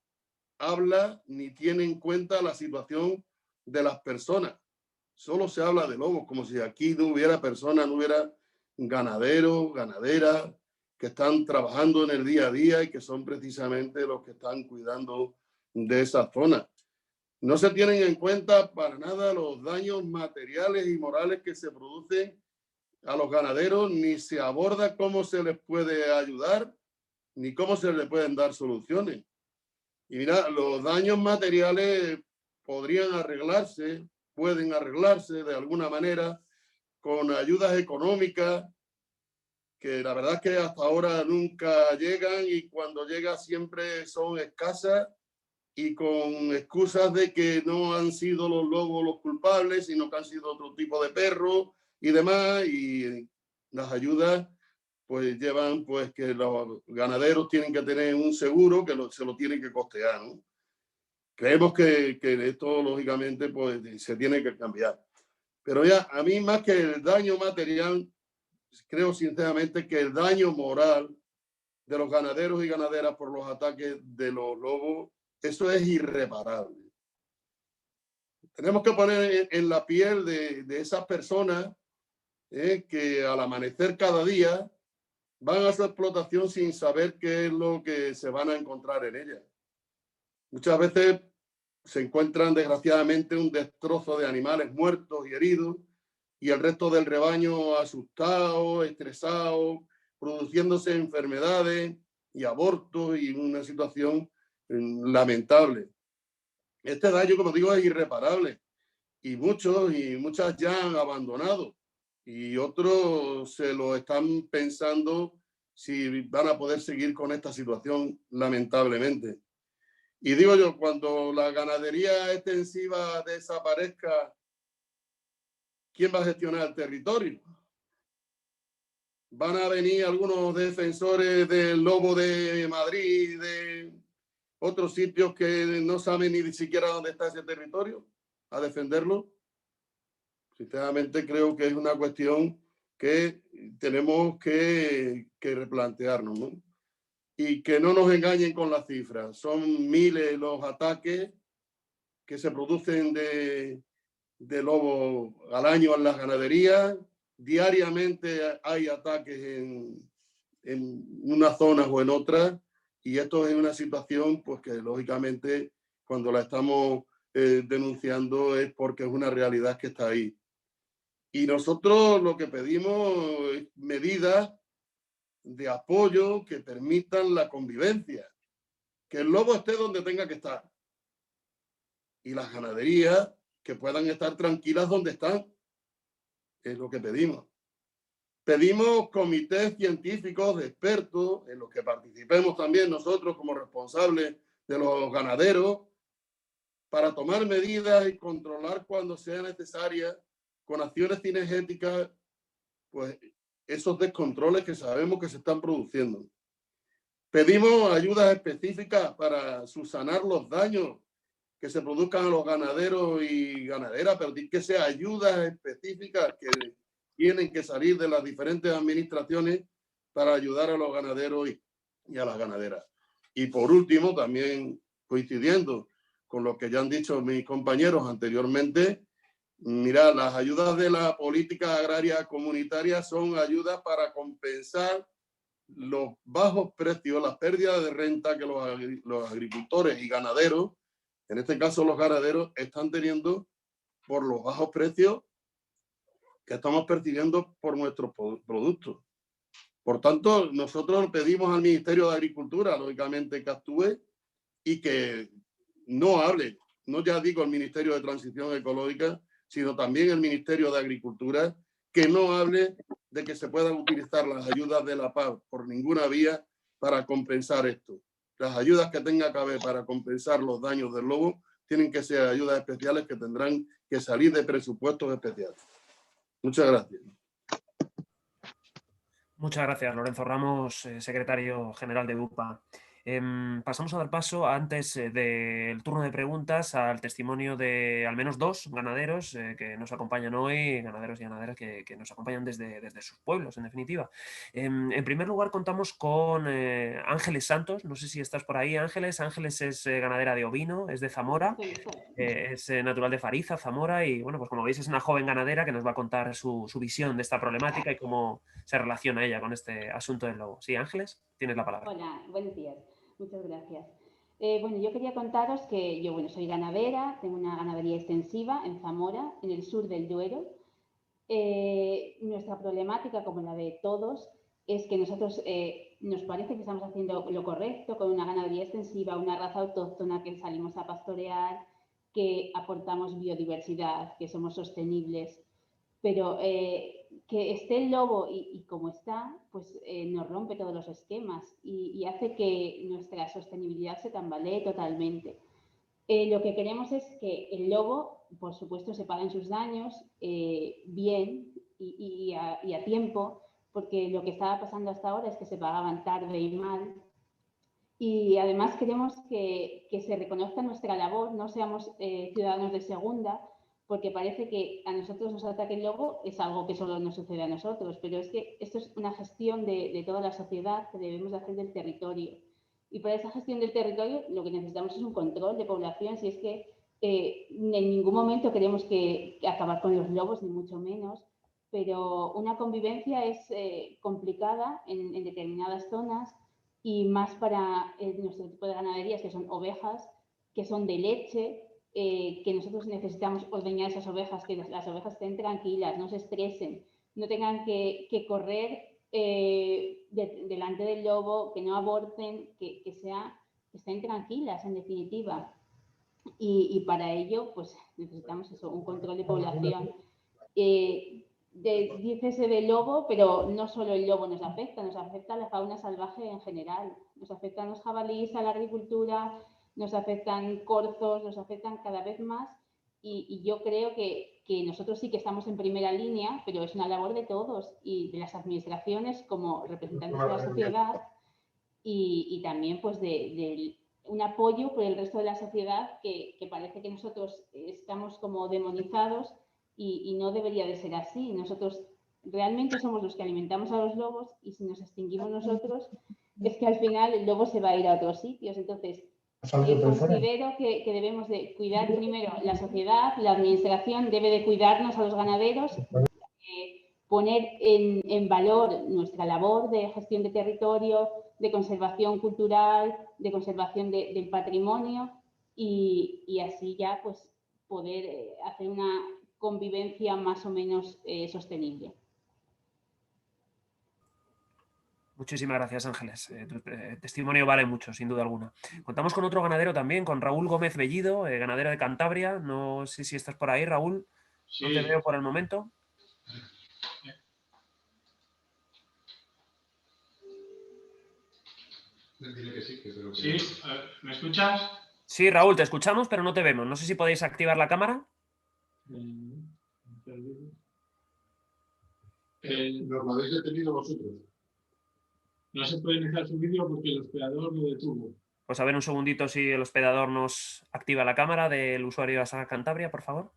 S4: habla ni tiene en cuenta la situación de las personas. Solo se habla de lobos, como si aquí no hubiera personas, no hubiera ganaderos, ganaderas que están trabajando en el día a día y que son precisamente los que están cuidando de esa zona. No se tienen en cuenta para nada los daños materiales y morales que se producen a los ganaderos, ni se aborda cómo se les puede ayudar, ni cómo se les pueden dar soluciones. Y mira, los daños materiales pueden arreglarse de alguna manera con ayudas económicas, que la verdad es que hasta ahora nunca llegan, y cuando llegan siempre son escasas y con excusas de que no han sido los lobos los culpables, sino que han sido otro tipo de perros y demás, y las ayudas pues llevan pues que los ganaderos tienen que tener un seguro que se lo tienen que costear, ¿no? Creemos que esto lógicamente pues se tiene que cambiar. Pero ya, a mí más que el daño material, creo sinceramente que el daño moral de los ganaderos y ganaderas por los ataques de los lobos, eso es irreparable. Tenemos que poner en la piel de esas personas que al amanecer cada día van a su explotación sin saber qué es lo que se van a encontrar en ella. Muchas veces se encuentran desgraciadamente un destrozo de animales muertos y heridos, y el resto del rebaño asustado, estresado, produciéndose enfermedades y abortos, y una situación lamentable. Este daño, como digo, es irreparable, y muchas ya han abandonado, y otros se lo están pensando si van a poder seguir con esta situación, lamentablemente. Y digo yo, cuando la ganadería extensiva desaparezca ¿quién va a gestionar el territorio? Van a venir algunos defensores del lobo de Madrid, de otros sitios que no saben ni siquiera dónde está ese territorio, a defenderlo. Sinceramente creo que es una cuestión que tenemos que replantearnos, ¿no? Y que no nos engañen con las cifras. Son miles los ataques que se producen de lobo al año en las ganaderías. Diariamente hay ataques en unas zonas o en otras, y esto es una situación pues que lógicamente cuando la estamos denunciando es porque es una realidad que está ahí. Y nosotros lo que pedimos es medidas de apoyo que permitan la convivencia, que el lobo esté donde tenga que estar y las ganaderías que puedan estar tranquilas donde están, es lo que pedimos. Pedimos comités científicos de expertos en los que participemos también nosotros como responsables de los ganaderos para tomar medidas y controlar cuando sea necesaria con acciones cinegéticas pues esos descontroles que sabemos que se están produciendo. Pedimos ayudas específicas para subsanar los daños que se produzcan a los ganaderos y ganaderas, pero que sean ayudas específicas que tienen que salir de las diferentes administraciones para ayudar a los ganaderos y a las ganaderas. Y por último, también coincidiendo con lo que ya han dicho mis compañeros anteriormente, mira, las ayudas de la política agraria comunitaria son ayudas para compensar los bajos precios, las pérdidas de renta que los agricultores y ganaderos, en este caso los ganaderos, están teniendo por los bajos precios que estamos percibiendo por nuestros productos. Por tanto, nosotros pedimos al Ministerio de Agricultura, lógicamente, que actúe y que no hable, no ya digo el Ministerio de Transición Ecológica, sino también el Ministerio de Agricultura, que no hable de que se puedan utilizar las ayudas de la PAC por ninguna vía para compensar esto. Las ayudas que tenga que haber para compensar los daños del lobo tienen que ser ayudas especiales que tendrán que salir de presupuestos especiales. Muchas gracias.
S1: Muchas gracias, Lorenzo Ramos, secretario general de UPA. Pasamos a dar paso, antes del turno de preguntas, al testimonio de al menos dos ganaderos que nos acompañan hoy, ganaderos y ganaderas que nos acompañan desde sus pueblos, en definitiva. En primer lugar, contamos con Ángeles Santos, no sé si estás por ahí, Ángeles. Ángeles es ganadera de ovino, es de Zamora, es natural de Fariza, Zamora, y bueno, pues como veis es una joven ganadera que nos va a contar su visión de esta problemática y cómo se relaciona ella con este asunto del lobo. Sí, Ángeles, tienes la palabra.
S5: Hola, buenos días. Muchas gracias. Bueno, yo quería contaros que yo, bueno, soy ganadera, tengo una ganadería extensiva en Zamora, en el sur del Duero. Nuestra problemática, como la de todos, es que nosotros nos parece que estamos haciendo lo correcto con una ganadería extensiva, una raza autóctona que salimos a pastorear, que aportamos biodiversidad, que somos sostenibles, pero que esté el lobo y como está, pues nos rompe todos los esquemas y hace que nuestra sostenibilidad se tambalee totalmente. Lo que queremos es que el lobo, por supuesto, se paguen sus daños bien y a tiempo, porque lo que estaba pasando hasta ahora es que se pagaban tarde y mal. Y además queremos que se reconozca nuestra labor, no seamos ciudadanos de segunda, porque parece que a nosotros nos ataque el lobo es algo que solo nos sucede a nosotros, pero es que esto es una gestión de toda la sociedad que debemos de hacer del territorio. Y para esa gestión del territorio lo que necesitamos es un control de población, si es que en ningún momento queremos que acabar con los lobos, ni mucho menos, pero una convivencia es complicada en determinadas zonas y más para nuestro tipo de ganaderías, que son ovejas, que son de leche, que nosotros necesitamos ordeñar esas ovejas, que las ovejas estén tranquilas, no se estresen, no tengan que correr delante del lobo, que no aborten, que estén tranquilas, en definitiva. Y para ello, pues necesitamos eso, un control de población. Dícese del lobo, pero no solo el lobo nos afecta a la fauna salvaje en general. Nos afectan los jabalíes a la agricultura, nos afectan corzos, nos afectan cada vez más y yo creo que que nosotros sí que estamos en primera línea, pero es una labor de todos y de las administraciones como representantes de la sociedad y también pues de un apoyo por el resto de la sociedad que parece que nosotros estamos como demonizados y no debería de ser así. Nosotros realmente somos los que alimentamos a los lobos y si nos extinguimos nosotros es que al final el lobo se va a ir a otros sitios. Entonces, considero que debemos de cuidar primero la sociedad, la administración debe de cuidarnos a los ganaderos, poner en valor nuestra labor de gestión de territorio, de conservación cultural, de conservación del patrimonio y así ya pues poder hacer una convivencia más o menos sostenible.
S1: Muchísimas gracias, Ángeles. Tu testimonio vale mucho, sin duda alguna. Contamos con otro ganadero también, con Raúl Gómez Bellido, ganadero de Cantabria. No sé si estás por ahí, Raúl. Sí. No te veo por el momento.
S6: Sí, ¿me escuchas?
S1: Sí, Raúl, te escuchamos, pero no te vemos. No sé si podéis activar la cámara.
S6: Nos lo habéis detenido vosotros. No se puede iniciar su vídeo porque el hospedador lo detuvo.
S1: Pues a ver un segundito si el hospedador nos activa la cámara del usuario de la Saga Cantabria, por favor.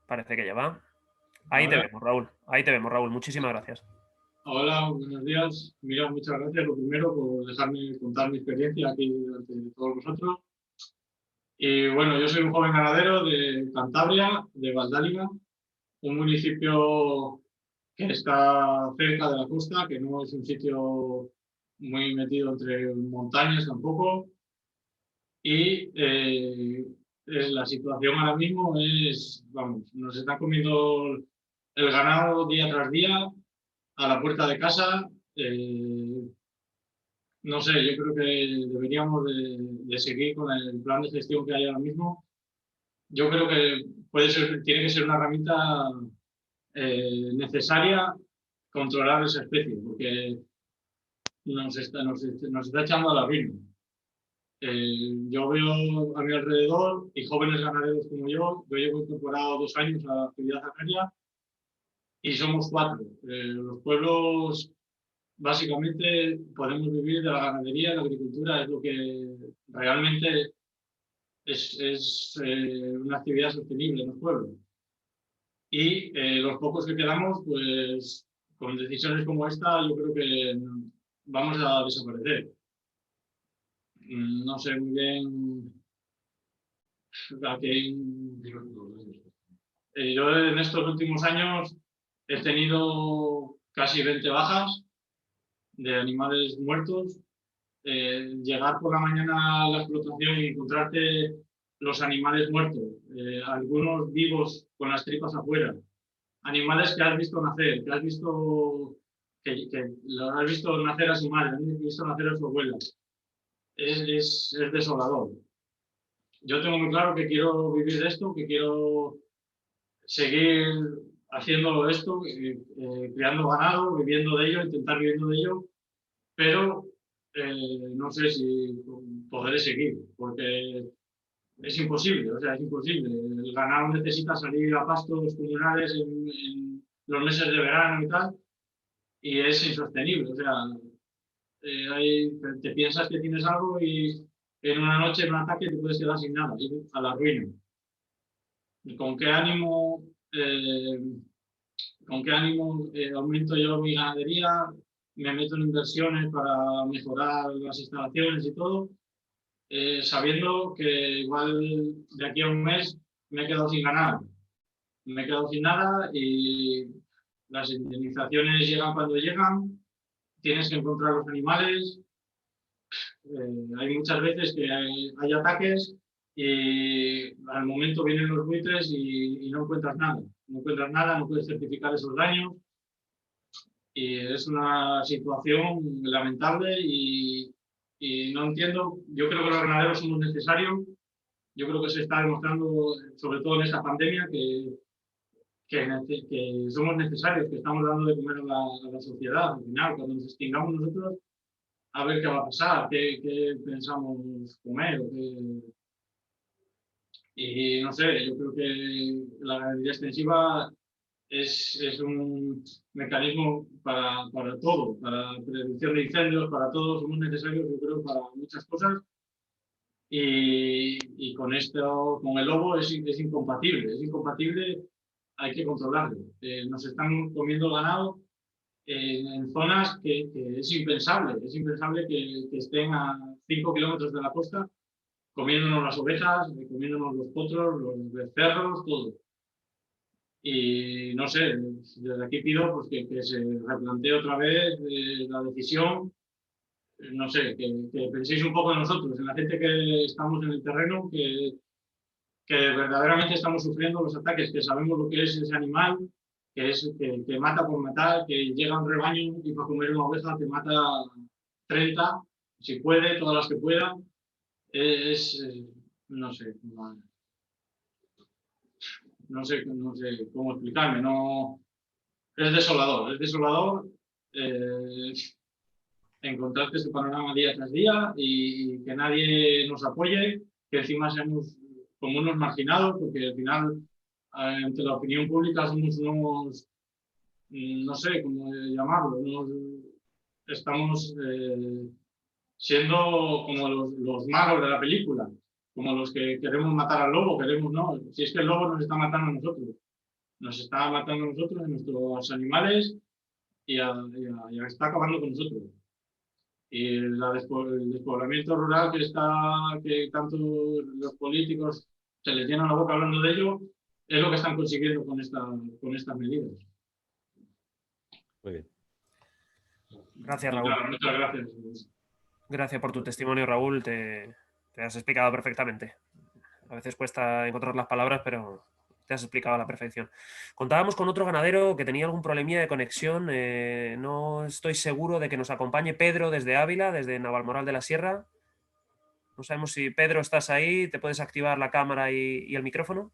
S1: Parece que ya va. Ahí te vemos, Raúl. Ahí te vemos, Raúl. Muchísimas gracias.
S6: Hola, buenos días. Mira, muchas gracias, lo primero, por dejarme contar mi experiencia aquí delante de todos vosotros. Y bueno, yo soy un joven ganadero de Cantabria, de Valdáliga, un municipio que está cerca de la costa, que no es un sitio muy metido entre montañas tampoco. Y la situación ahora mismo es, vamos, nos está comiendo el ganado día tras día a la puerta de casa. No sé, yo creo que deberíamos de seguir con el plan de gestión que hay ahora mismo. Yo creo que tiene que ser una herramienta necesaria controlar esa especie, porque nos está echando a la ruina. Yo veo a mi alrededor y jóvenes ganaderos como yo llevo incorporado 2 años a la actividad agraria y somos 4. Los pueblos básicamente podemos vivir de la ganadería, la agricultura, es lo que realmente es una actividad sostenible en los pueblos. Y los pocos que quedamos, pues con decisiones como esta, yo creo que vamos a desaparecer. No sé muy bien a qué... Yo en estos últimos años he tenido casi 20 bajas de animales muertos. Llegar por la mañana a la explotación y encontrarte los animales muertos, algunos vivos con las tripas afuera, animales que has visto nacer, que has visto nacer a su madre, has visto nacer a su abuela. Es desolador. Yo tengo muy claro que quiero vivir de esto, que quiero seguir haciendo esto, criando ganado, viviendo de ello, intentar viviendo de ello, pero no sé si podré seguir, porque es imposible, o sea, es imposible. El ganado necesita salir a pastos comunales en los meses de verano y tal, y es insostenible, o sea, te piensas que tienes algo y en una noche, en un ataque, te puedes quedar sin nada, a la ruina. ¿Y con qué ánimo aumento yo mi ganadería? Me meto en inversiones para mejorar las instalaciones y todo, sabiendo que igual de aquí a un mes me he quedado sin ganar. Me he quedado sin nada y las indemnizaciones llegan cuando llegan, tienes que encontrar los animales. Hay muchas veces que hay ataques y al momento vienen los buitres y no encuentras nada. No encuentras nada, no puedes certificar esos daños. Y es una situación lamentable y no entiendo. Yo creo que los ganaderos somos necesarios. Yo creo que se está demostrando, sobre todo en esta pandemia, que somos necesarios, que estamos dando de comer a la sociedad. Al final, cuando nos extingamos nosotros, a ver qué va a pasar, qué pensamos comer. Y no sé, yo creo que la ganadería extensiva es un mecanismo para todo, para prevención de incendios, para todo, somos necesarios, yo creo, para muchas cosas. Y con esto, con el lobo es incompatible, hay que controlarlo. Nos están comiendo ganado en zonas que es impensable que estén a 5 kilómetros de la costa comiéndonos las ovejas, comiéndonos los potros, los becerros, todo. Y no sé, desde aquí pido pues, que se replantee otra vez la decisión, no sé, que penséis un poco en nosotros, en la gente que estamos en el terreno, que verdaderamente estamos sufriendo los ataques, que sabemos lo que es ese animal, que mata por matar, que llega a un rebaño y para comer una oveja te mata 30, si puede, todas las que pueda. No sé, no sé cómo explicarme, no, es desolador encontrarte este panorama día tras día y que nadie nos apoye, que encima seamos como unos marginados, porque al final, ante la opinión pública somos unos, no sé cómo llamarlo, estamos siendo como los malos de la película, como los que queremos matar al lobo, no, si es que el lobo nos está matando a nosotros. Nos está matando a nosotros, a nuestros animales, y está acabando con nosotros. Y el despoblamiento rural que tanto los políticos se les llenan la boca hablando de ello, es lo que están consiguiendo con estas medidas.
S2: Muy bien.
S1: Gracias, Raúl.
S6: Muchas gracias.
S1: Gracias por tu testimonio, Raúl. Te has explicado perfectamente. A veces cuesta encontrar las palabras, pero te has explicado a la perfección. Contábamos con otro ganadero que tenía algún problemilla de conexión. No estoy seguro de que nos acompañe Pedro desde Ávila, desde Navalmoral de la Sierra. No sabemos si Pedro estás ahí, te puedes activar la cámara y el micrófono.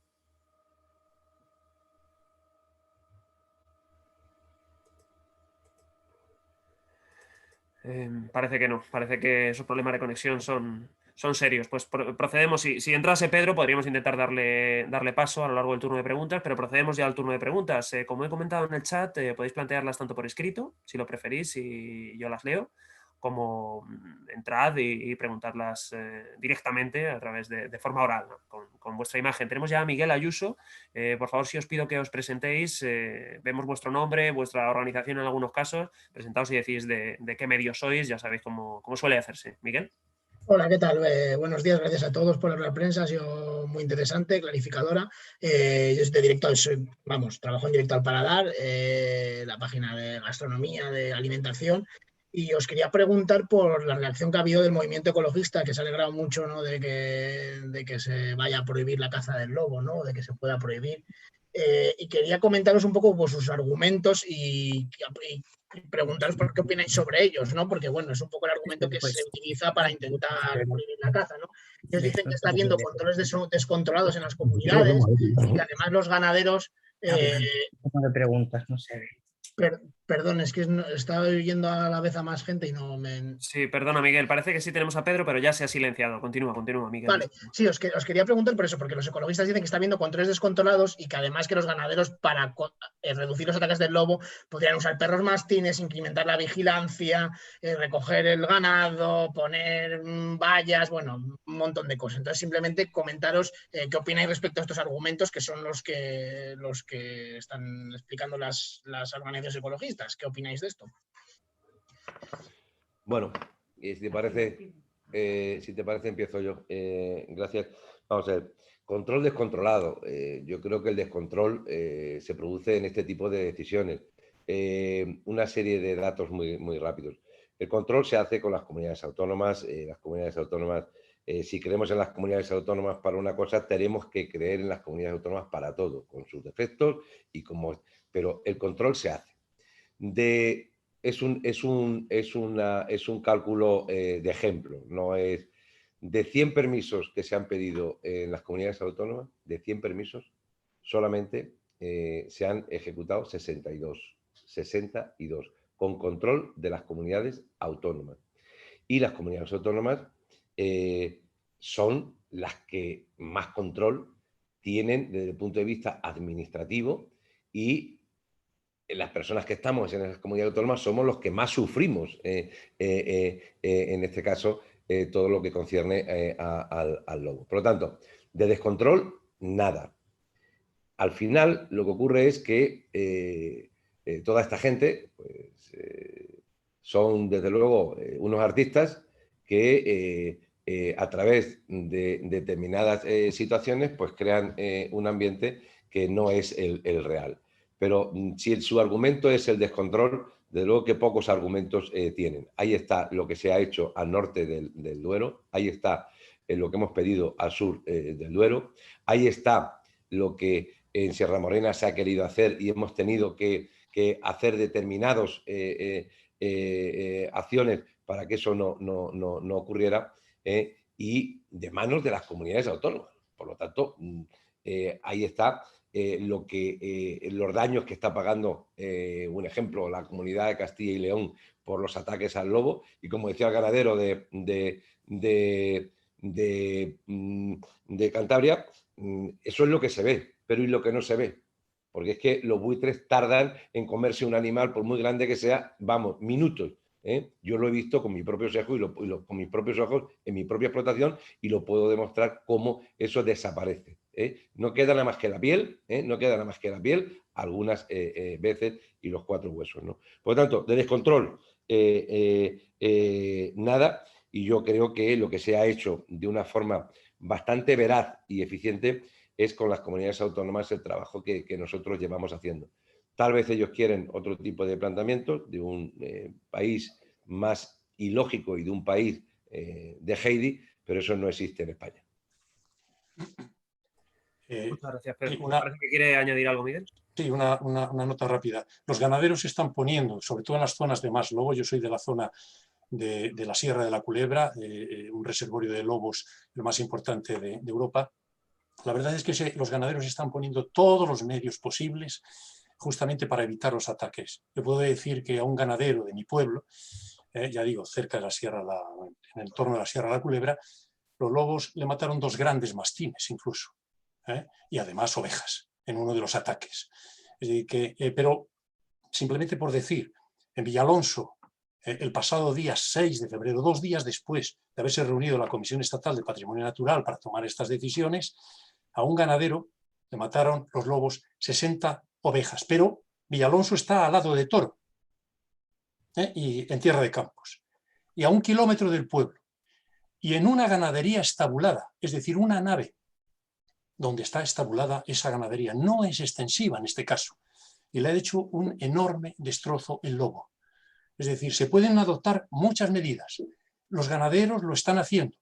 S1: Parece que no, parece que esos problemas de conexión son serios. Pues procedemos, si entrase Pedro podríamos intentar darle paso a lo largo del turno de preguntas, pero procedemos ya al turno de preguntas. Como he comentado en el chat, podéis plantearlas tanto por escrito, si lo preferís, y yo las leo, como entrad y preguntarlas directamente a través de forma oral, ¿no? con vuestra imagen. Tenemos ya a Miguel Ayuso. Por favor, si os pido que os presentéis, vemos vuestro nombre, vuestra organización en algunos casos, presentaos y decís de qué medio sois, ya sabéis cómo suele hacerse. Miguel.
S7: Hola, ¿qué tal? Buenos días, gracias a todos por la prensa, ha sido muy interesante, clarificadora. Yo soy de Directo, trabajo en Directo al Paladar, la página de gastronomía, de alimentación, y os quería preguntar por la reacción que ha habido del movimiento ecologista, que se ha alegrado mucho, ¿no?, de que se vaya a prohibir la caza del lobo, ¿no?, de que se pueda prohibir. Y quería comentaros un poco pues, sus argumentos y preguntaros por qué opináis sobre ellos, ¿no? Porque, bueno, es un poco el argumento que se utiliza para intentar prohibir la caza, ¿no? Ellos dicen que está habiendo controles descontrolados en las comunidades y que además los ganaderos...
S8: de preguntas, no sé.
S7: Perdón, es que estaba oyendo a la vez a más gente y no me...
S1: Sí, perdona, Miguel, parece que sí tenemos a Pedro, pero ya se ha silenciado. Continúa, Miguel.
S7: Vale, sí, os quería preguntar por eso, porque los ecologistas dicen que está habiendo controles descontrolados y que además que los ganaderos, para reducir los ataques del lobo, podrían usar perros mastines, incrementar la vigilancia, recoger el ganado, poner vallas, bueno, un montón de cosas. Entonces, simplemente comentaros qué opináis respecto a estos argumentos, que son los que están explicando las organizaciones ecologistas. ¿Qué opináis de esto?
S2: Bueno, y si te parece empiezo yo. Gracias. Vamos a ver, control descontrolado. Yo creo que el descontrol se produce en este tipo de decisiones. Una serie de datos muy, muy rápidos. El control se hace con las comunidades autónomas. Si creemos en las comunidades autónomas para una cosa, tenemos que creer en las comunidades autónomas para todo, con sus defectos pero el control se hace. Es un cálculo de ejemplo, no es de 100 permisos que se han pedido en las comunidades autónomas, de 100 permisos, solamente se han ejecutado 62, con control de las comunidades autónomas. Y las comunidades autónomas son las que más control tienen desde el punto de vista administrativo, y las personas que estamos en las comunidades autónomas somos los que más sufrimos, en este caso, todo lo que concierne al lobo. Por lo tanto, de descontrol, nada. Al final, lo que ocurre es que toda esta gente pues, son, desde luego, unos artistas que a través de determinadas situaciones pues crean un ambiente que no es el real. Pero si su argumento es el descontrol, desde luego que pocos argumentos tienen. Ahí está lo que se ha hecho al norte del Duero, ahí está lo que hemos pedido al sur del Duero, ahí está lo que en Sierra Morena se ha querido hacer y hemos tenido que hacer determinadas acciones para que eso no ocurriera, y de manos de las comunidades autónomas. Por lo tanto, ahí está los daños que está pagando, un ejemplo, la comunidad de Castilla y León por los ataques al lobo, y como decía el ganadero de Cantabria, eso es lo que se ve, pero ¿y lo que no se ve? Porque es que los buitres tardan en comerse un animal, por muy grande que sea, vamos, minutos. Yo lo he visto con mis propios ojos con mis propios ojos en mi propia explotación, y lo puedo demostrar cómo eso desaparece. No queda nada más que la piel, no queda nada más que la piel algunas veces, y los 4 huesos, ¿no? Por lo tanto, de descontrol, nada, y yo creo que lo que se ha hecho de una forma bastante veraz y eficiente es con las comunidades autónomas el trabajo que nosotros llevamos haciendo. Tal vez ellos quieren otro tipo de planteamiento, de un país más ilógico y de un país de Heidi, pero eso no existe en España.
S1: Muchas gracias, Pedro. Parece que quiere añadir algo, Miguel.
S3: Sí, una nota rápida. Los ganaderos se están poniendo, sobre todo en las zonas de más lobo. Yo soy de la zona de la Sierra de la Culebra, un reservorio de lobos el más importante de Europa. La verdad es que los ganaderos están poniendo todos los medios posibles justamente para evitar los ataques. Yo puedo decir que a un ganadero de mi pueblo, ya digo, cerca de la Sierra, en el entorno de la Sierra de la Culebra, los lobos le mataron 2 grandes mastines incluso, y además ovejas en uno de los ataques. Es decir, pero simplemente por decir, en Villalonso, el pasado día 6 de febrero, 2 días después de haberse reunido la Comisión Estatal de Patrimonio Natural para tomar estas decisiones, a un ganadero le mataron los lobos 60 ovejas, pero Villalonso está al lado de Toro, y en Tierra de Campos, y a 1 kilómetro del pueblo, y en una ganadería estabulada, es decir, una nave donde está estabulada esa ganadería, no es extensiva en este caso, y le ha hecho un enorme destrozo el lobo. Es decir, se pueden adoptar muchas medidas. Los ganaderos lo están haciendo,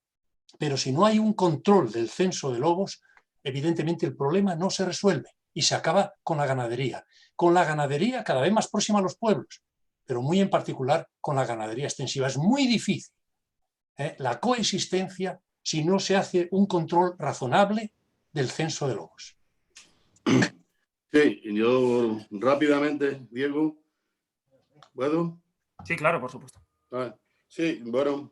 S3: pero si no hay un control del censo de lobos, evidentemente el problema no se resuelve y se acaba con la ganadería cada vez más próxima a los pueblos, pero muy en particular con la ganadería extensiva. Es muy difícil la coexistencia si no se hace un control razonable del censo de lobos.
S4: Sí, yo rápidamente, Diego, ¿puedo?
S1: Sí, claro, por supuesto.
S4: Sí, bueno,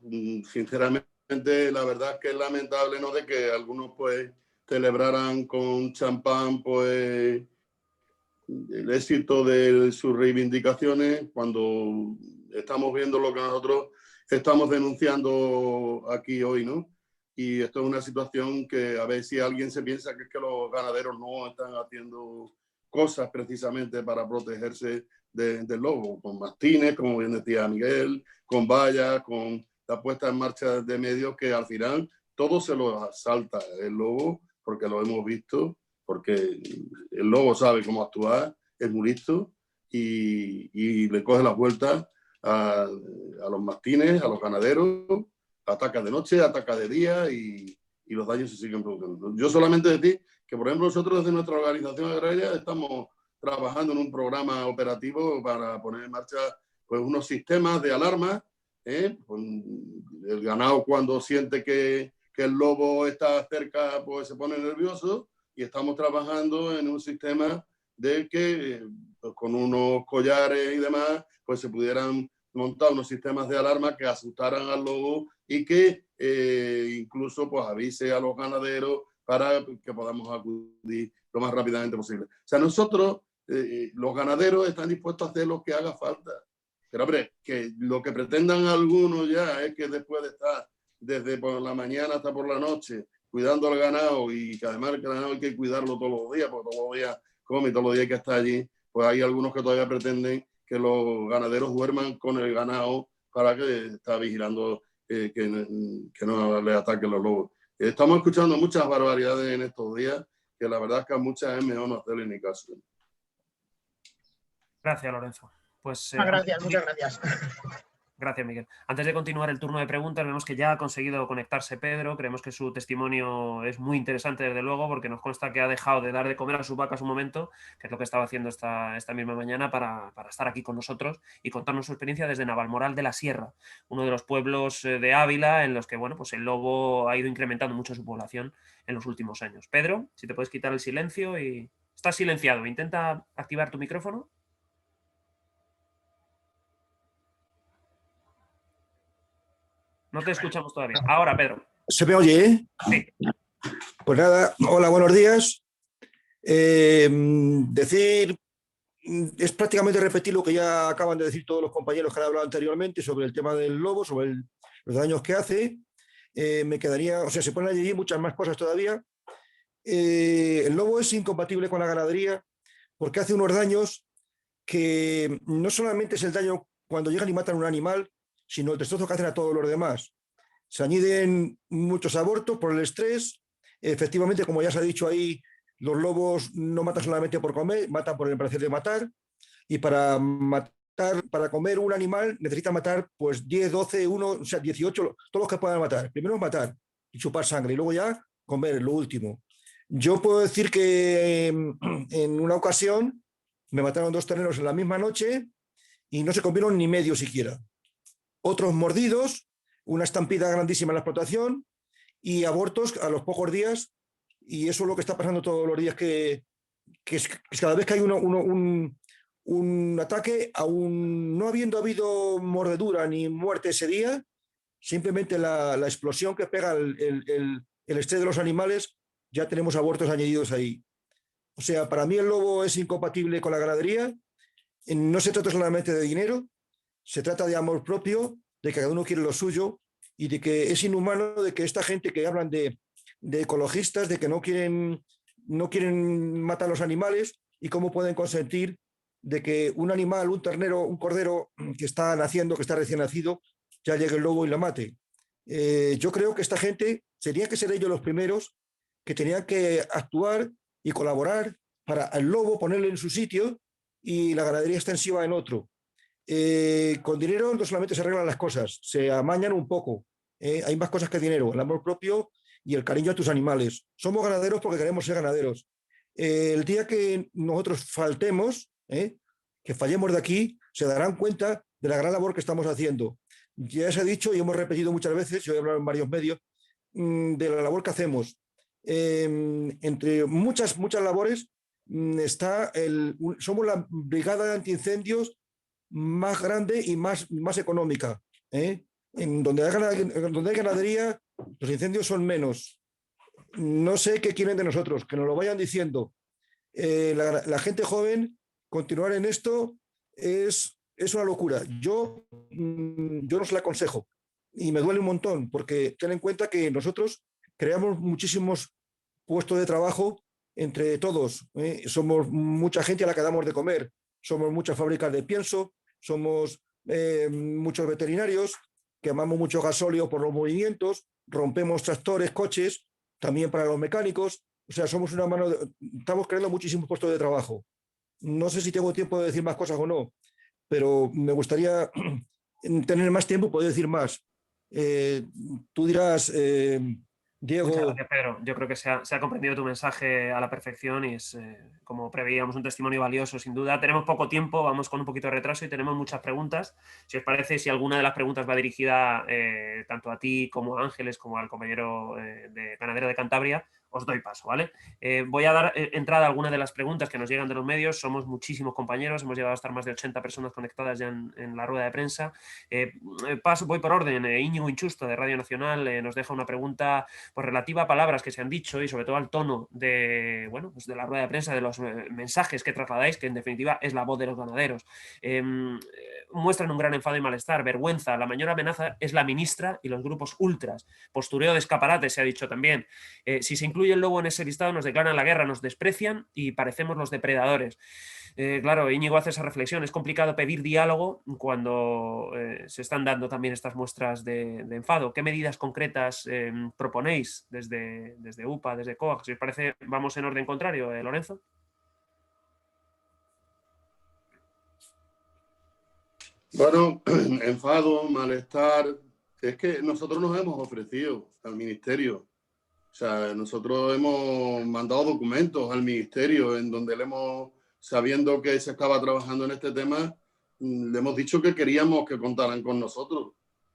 S4: sinceramente la verdad es que es lamentable, ¿no?, de que algunos pues celebraran con champán pues el éxito de sus reivindicaciones cuando estamos viendo lo que nosotros estamos denunciando aquí hoy, ¿no? Y esto es una situación que a ver si alguien se piensa que es que los ganaderos no están haciendo cosas precisamente para protegerse del lobo, con mastines, como bien decía Miguel, con vallas, con la puesta en marcha de medios que al final todo se lo asalta el lobo, porque lo hemos visto, porque el lobo sabe cómo actuar, es muy listo y le coge las vueltas a los mastines, a los ganaderos, ataca de noche, ataca de día y los daños se siguen produciendo. Yo solamente decir que, por ejemplo, nosotros desde nuestra organización agraria estamos trabajando en un programa operativo para poner en marcha pues, unos sistemas de alarma. El ganado, cuando siente que el lobo está cerca, pues se pone nervioso, y estamos trabajando en un sistema de que pues, con unos collares y demás pues se pudieran montar unos sistemas de alarma que asustaran al lobo y que incluso pues avise a los ganaderos para que podamos acudir lo más rápidamente posible. O sea, nosotros, los ganaderos están dispuestos a hacer lo que haga falta. Pero hombre, que lo que pretendan algunos ya es que después de estar desde por la mañana hasta por la noche cuidando al ganado, y que además el ganado hay que cuidarlo todos los días, porque todos los días come y todos los días hay que estar allí, pues hay algunos que todavía pretenden que los ganaderos duerman con el ganado para que está vigilando que no les ataquen los lobos. Estamos escuchando muchas barbaridades en estos días, que la verdad es que a muchas es mejor no hacerle ni caso.
S1: Gracias, Lorenzo. Pues,
S7: Muchas gracias.
S1: Gracias, Miguel. Antes de continuar el turno de preguntas, vemos que ya ha conseguido conectarse Pedro. Creemos que su testimonio es muy interesante, desde luego, porque nos consta que ha dejado de dar de comer a sus vacas un momento, que es lo que estaba haciendo esta misma mañana para estar aquí con nosotros y contarnos su experiencia desde Navalmoral de la Sierra, uno de los pueblos de Ávila en los que, bueno, pues el lobo ha ido incrementando mucho su población en los últimos años. Pedro, si te puedes quitar el silencio y... Estás silenciado. Intenta activar tu micrófono. No te escuchamos todavía. Ahora, Pedro.
S9: ¿Se me oye?
S1: Sí.
S9: Pues nada, hola, buenos días. Decir, es prácticamente repetir lo que ya acaban de decir todos los compañeros que han hablado anteriormente sobre el tema del lobo, sobre los daños que hace. Me quedaría, o sea, se pueden añadir muchas más cosas todavía. El lobo es incompatible con la ganadería porque hace unos daños que no solamente es el daño cuando llegan y matan un animal, sino el destrozo que hacen a todos los demás. Se añaden muchos abortos por el estrés. Efectivamente, como ya se ha dicho ahí, los lobos no matan solamente por comer, matan por el placer de matar. Y para comer un animal necesitan matar pues 10, 12, 1, o sea, 18, todos los que puedan matar. Primero matar y chupar sangre y luego ya comer, lo último. Yo puedo decir que en una ocasión me mataron 2 terneros en la misma noche y no se comieron ni medio siquiera. Otros mordidos, una estampida grandísima en la explotación y abortos a los pocos días, y eso es lo que está pasando todos los días, que cada vez que hay un ataque, aún no habiendo habido mordedura ni muerte ese día, simplemente la explosión que pega el estrés de los animales, ya tenemos abortos añadidos ahí. O sea, para mí el lobo es incompatible con la ganadería. No se trata solamente de dinero, se trata de amor propio, de que cada uno quiere lo suyo y de que es inhumano de que esta gente que hablan de ecologistas, de que no quieren matar a los animales y cómo pueden consentir de que un animal, un ternero, un cordero que está naciendo, que está recién nacido, ya llegue el lobo y lo mate. Yo creo que esta gente, sería que ser ellos los primeros que tenían que actuar y colaborar para al lobo ponerle en su sitio y la ganadería extensiva en otro. Con dinero no solamente se arreglan las cosas, se amañan un poco. Hay más cosas que dinero, el amor propio y el cariño a tus animales. Somos ganaderos porque queremos ser ganaderos. El día que nosotros faltemos, que fallemos de aquí, se darán cuenta de la gran labor que estamos haciendo. Ya se ha dicho y hemos repetido muchas veces, yo he hablado en varios medios, de la labor que hacemos. Entre muchas labores somos la brigada de antiincendios más grande y más económica. En donde hay ganadería, los incendios son menos. No sé qué quieren de nosotros, que nos lo vayan diciendo. La gente joven, continuar en esto es una locura. Yo no se la aconsejo y me duele un montón, porque ten en cuenta que nosotros creamos muchísimos puestos de trabajo entre todos. Somos mucha gente a la que damos de comer, somos muchas fábricas de pienso, somos muchos veterinarios, quemamos mucho gasóleo por los movimientos, rompemos tractores, coches, también para los mecánicos. O sea, estamos creando muchísimos puestos de trabajo. No sé si tengo tiempo de decir más cosas o no, pero me gustaría tener más tiempo y poder decir más. Tú dirás, Diego...
S1: Muchas gracias, Pedro. Yo creo que se ha comprendido tu mensaje a la perfección y es, como preveíamos, un testimonio valioso, sin duda. Tenemos poco tiempo, vamos con un poquito de retraso y tenemos muchas preguntas. Si os parece, si alguna de las preguntas va dirigida tanto a ti como a Ángeles, como al compañero de ganadero de Cantabria, os doy paso, ¿vale? Voy a dar entrada a algunas de las preguntas que nos llegan de los medios. Somos muchísimos compañeros, hemos llegado a estar más de 80 personas conectadas ya en la rueda de prensa. Voy por orden. Íñigo Inchusto, de Radio Nacional, nos deja una pregunta pues, relativa a palabras que se han dicho y sobre todo al tono de, bueno, pues de la rueda de prensa, de los mensajes que trasladáis, que en definitiva es la voz de los ganaderos. Muestran un gran enfado y malestar, vergüenza. La mayor amenaza es la ministra y los grupos ultras. Postureo de escaparate, se ha dicho también. Si se incluye el lobo en ese listado, nos declaran la guerra, nos desprecian y parecemos los depredadores. Claro, Íñigo hace esa reflexión. Es complicado pedir diálogo cuando se están dando también estas muestras de enfado. ¿Qué medidas concretas proponéis desde UPA, desde COAG? Si os parece, vamos en orden contrario, Lorenzo.
S4: Bueno, enfado, malestar, es que nosotros nos hemos ofrecido al ministerio. O sea, nosotros hemos mandado documentos al ministerio en donde le hemos, sabiendo que se estaba trabajando en este tema, le hemos dicho que queríamos que contaran con nosotros.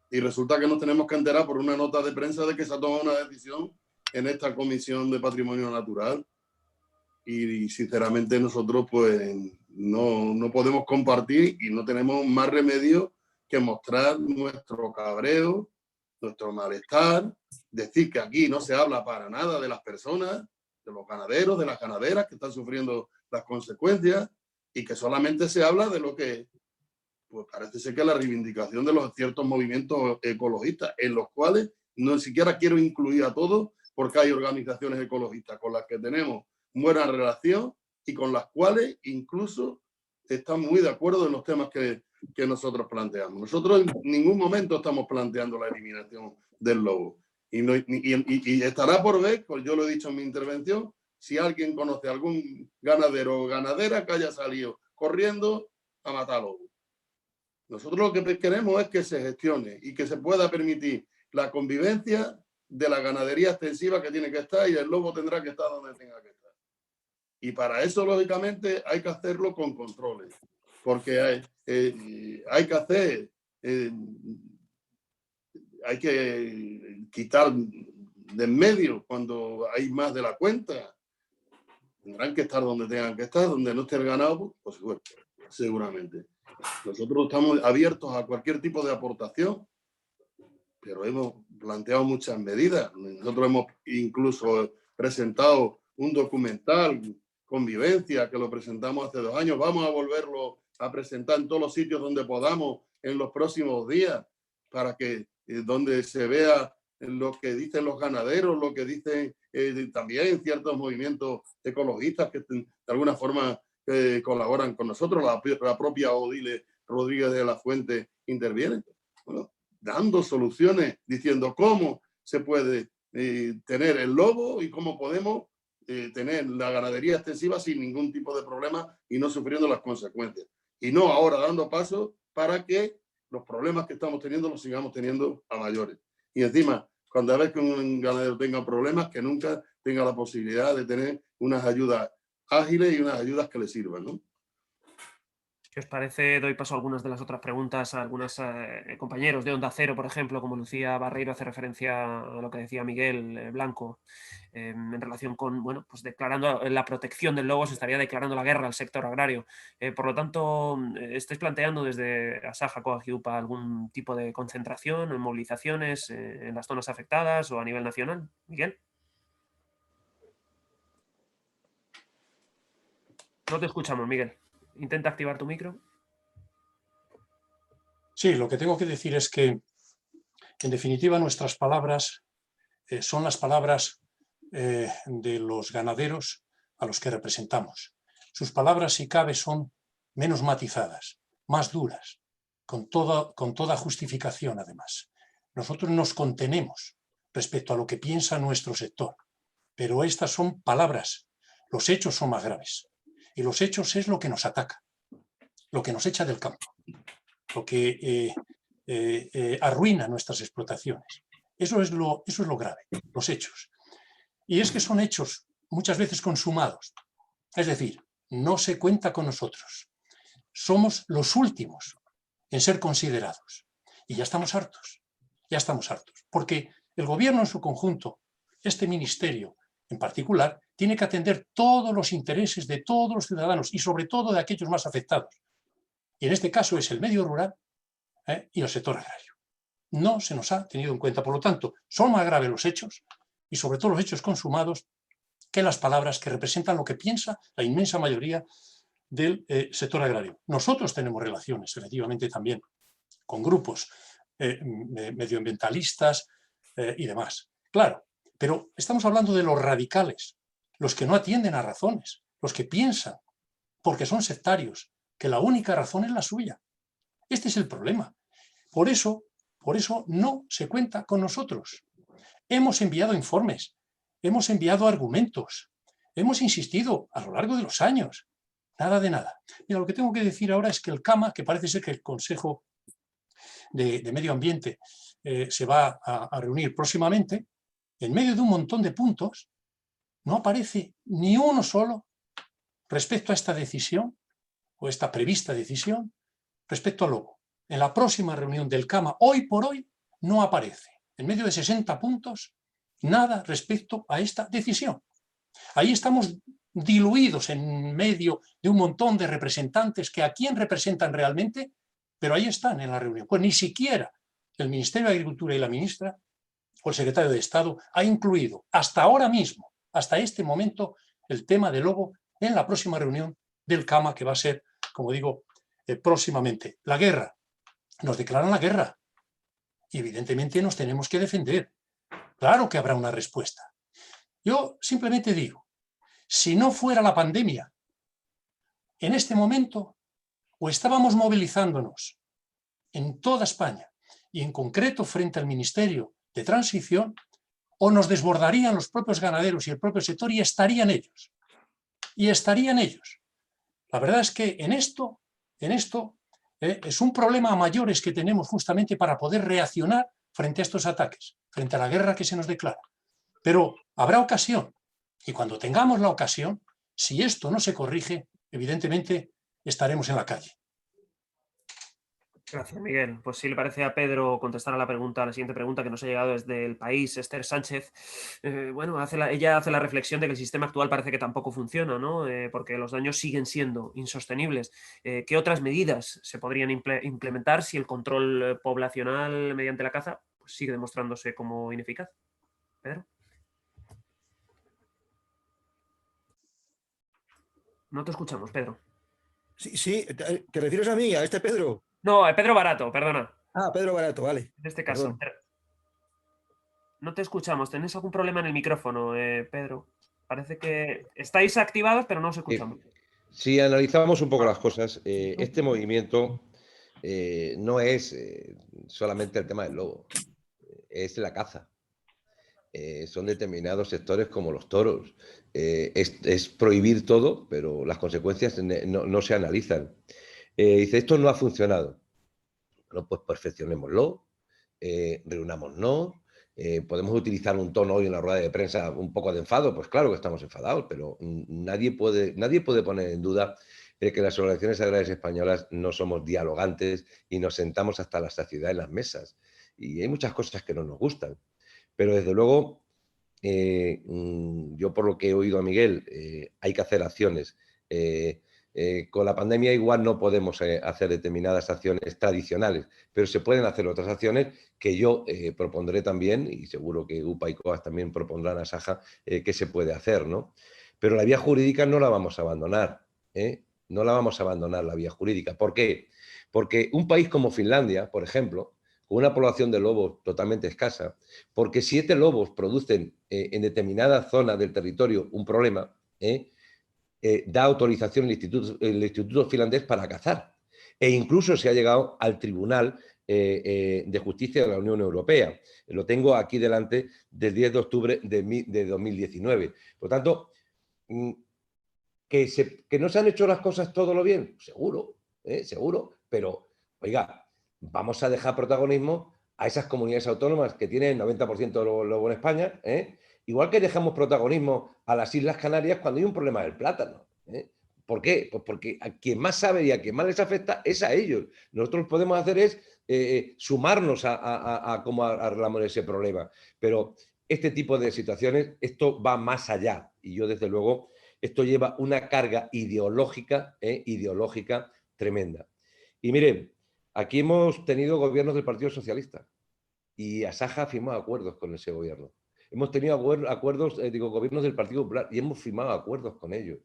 S4: Y resulta que nos tenemos que enterar por una nota de prensa de que se ha tomado una decisión en esta Comisión de Patrimonio Natural. Y sinceramente nosotros pues no podemos compartir y no tenemos más remedio que mostrar nuestro cabreo, nuestro malestar, decir que aquí no se habla para nada de las personas, de los ganaderos, de las ganaderas que están sufriendo las consecuencias y que solamente se habla de lo que pues parece ser que la reivindicación de los ciertos movimientos ecologistas, en los cuales no siquiera quiero incluir a todos porque hay organizaciones ecologistas con las que tenemos buena relación y con las cuales incluso estamos muy de acuerdo en los temas que nosotros planteamos. Nosotros en ningún momento estamos planteando la eliminación del lobo. Y estará por ver, pues yo lo he dicho en mi intervención, si alguien conoce a algún ganadero o ganadera que haya salido corriendo a matar lobos. Nosotros lo que queremos es que se gestione y que se pueda permitir la convivencia de la ganadería extensiva que tiene que estar y el lobo tendrá que estar donde tenga que estar. Y para eso, lógicamente, hay que hacerlo con controles, porque hay que hacer, hay que quitar de en medio cuando hay más de la cuenta. Tendrán que estar donde tengan que estar, donde no esté el ganado, pues bueno, seguramente. Nosotros estamos abiertos a cualquier tipo de aportación, pero hemos planteado muchas medidas. Nosotros hemos incluso presentado un documental, Convivencia, que lo presentamos hace 2 años. Vamos a volverlo a presentar en todos los sitios donde podamos en los próximos días, para que donde se vea lo que dicen los ganaderos, lo que dicen también ciertos movimientos ecologistas que de alguna forma colaboran con nosotros. La propia Odile Rodríguez de la Fuente interviene, bueno, dando soluciones, diciendo cómo se puede tener el lobo y cómo podemos tener la ganadería extensiva sin ningún tipo de problema y no sufriendo las consecuencias. Y no ahora dando pasos para que los problemas que estamos teniendo los sigamos teniendo a mayores. Y encima, cuando vez que un ganadero tenga problemas, que nunca tenga la posibilidad de tener unas ayudas ágiles y unas ayudas que le sirvan, ¿no?
S1: ¿Qué os parece? Doy paso a algunas de las otras preguntas a algunos compañeros de Onda Cero, por ejemplo, como Lucía Barreiro hace referencia a lo que decía Miguel Blanco en relación con, bueno, pues declarando la protección del lobo, se estaría declarando la guerra al sector agrario. Por lo tanto, ¿estáis planteando desde Asaja, COAG y UPA algún tipo de concentración o movilizaciones en las zonas afectadas o a nivel nacional? Miguel. No te escuchamos, Miguel. Intenta activar tu micro.
S3: Sí, lo que tengo que decir es que, en definitiva, nuestras palabras son las palabras de los ganaderos a los que representamos. Sus palabras, si cabe, son menos matizadas, más duras, con toda justificación, además. Nosotros nos contenemos respecto a lo que piensa nuestro sector, pero estas son palabras. Los hechos son más graves. Y los hechos es lo que nos ataca, lo que nos echa del campo, lo que arruina nuestras explotaciones. Eso es lo grave, los hechos. Y es que son hechos muchas veces consumados. Es decir, no se cuenta con nosotros. Somos los últimos en ser considerados. Y ya estamos hartos, porque el gobierno en su conjunto, este ministerio en particular, tiene que atender todos los intereses de todos los ciudadanos y sobre todo de aquellos más afectados. Y en este caso es el medio rural y el sector agrario. No se nos ha tenido en cuenta. Por lo tanto, son más graves los hechos y sobre todo los hechos consumados que las palabras que representan lo que piensa la inmensa mayoría del sector agrario. Nosotros tenemos relaciones, efectivamente, también con grupos medioambientalistas y demás. Claro, pero estamos hablando de los radicales, los que no atienden a razones, los que piensan, porque son sectarios, que la única razón es la suya. Este es el problema. Por eso no se cuenta con nosotros. Hemos enviado informes, hemos enviado argumentos, hemos insistido a lo largo de los años. Nada de nada. Mira, lo que tengo que decir ahora es que el CAMA, que parece ser que el Consejo de Medio Ambiente se va a reunir próximamente, en medio de un montón de puntos, no aparece ni uno solo respecto a esta decisión, o esta prevista decisión, respecto al lobo. En la próxima reunión del CAMA, hoy por hoy, no aparece. En medio de 60 puntos, nada respecto a esta decisión. Ahí estamos diluidos en medio de un montón de representantes que a quién representan realmente, pero ahí están en la reunión. Pues ni siquiera el Ministerio de Agricultura y la ministra o el secretario de Estado ha incluido hasta ahora mismo, hasta este momento, el tema del lobo en la próxima reunión del CAMA, que va a ser, como digo, próximamente. La guerra. Nos declaran la guerra y evidentemente nos tenemos que defender. Claro que habrá una respuesta. Yo simplemente digo, si no fuera la pandemia, en este momento, o estábamos movilizándonos en toda España y en concreto frente al Ministerio de Transición, o nos desbordarían los propios ganaderos y el propio sector y estarían ellos. Y estarían ellos. La verdad es que en esto es un problema a mayores que tenemos justamente para poder reaccionar frente a estos ataques, frente a la guerra que se nos declara. Pero habrá ocasión, y cuando tengamos la ocasión, si esto no se corrige, evidentemente estaremos en la calle.
S1: Gracias, Miguel. Pues si le parece a Pedro contestar a la siguiente pregunta que nos ha llegado desde El País, Esther Sánchez. Bueno, ella hace la reflexión de que el sistema actual parece que tampoco funciona, ¿no? Porque los daños siguen siendo insostenibles. ¿Qué otras medidas se podrían implementar si el control poblacional mediante la caza pues, sigue demostrándose como ineficaz? Pedro. No te escuchamos, Pedro.
S9: Sí, ¿te refieres a mí, a este Pedro?
S1: No, Pedro Barato, perdona.
S9: Ah, Pedro Barato, vale.
S1: En este caso. Perdón. No te escuchamos. ¿Tenés algún problema en el micrófono, Pedro? Parece que estáis activados, pero no os escuchamos.
S2: Si analizamos un poco las cosas, este movimiento no es solamente el tema del lobo, es la caza. Son determinados sectores como los toros. Es prohibir todo, pero las consecuencias no se analizan. Dice, esto no ha funcionado. Bueno, pues perfeccionémoslo, reunámonos. Podemos utilizar un tono hoy en la rueda de prensa un poco de enfado, pues claro que estamos enfadados, pero nadie puede poner en duda que las organizaciones agrarias españolas no somos dialogantes y nos sentamos hasta la saciedad en las mesas. Y hay muchas cosas que no nos gustan. Pero desde luego, yo por lo que he oído a Miguel, hay que hacer acciones. Con la pandemia igual no podemos hacer determinadas acciones tradicionales, pero se pueden hacer otras acciones que yo propondré también, y seguro que UPA y COAS también propondrán a Saja que se puede hacer, ¿no? Pero la vía jurídica no la vamos a abandonar, no la vamos a abandonar la vía jurídica. ¿Por qué? Porque un país como Finlandia, por ejemplo, con una población de lobos totalmente escasa, porque 7 lobos producen en determinada zona del territorio un problema, da autorización el Instituto Finlandés para cazar. E incluso se ha llegado al Tribunal de Justicia de la Unión Europea. Lo tengo aquí delante del 10 de octubre de 2019. Por lo tanto, ¿que no se han hecho las cosas todo lo bien? Seguro, seguro, pero, oiga, vamos a dejar protagonismo a esas comunidades autónomas que tienen el 90% de lobo en España, igual que dejamos protagonismo a las Islas Canarias cuando hay un problema del plátano. ¿Por qué? Pues porque a quien más sabe y a quien más les afecta es a ellos. Nosotros lo que podemos hacer es sumarnos a cómo arreglamos ese problema. Pero este tipo de situaciones, esto va más allá. Y yo, desde luego, esto lleva una carga ideológica tremenda. Y miren, aquí hemos tenido gobiernos del Partido Socialista y Asaja ha firmado acuerdos con ese gobierno. Hemos tenido gobiernos del Partido Popular y hemos firmado acuerdos con ellos.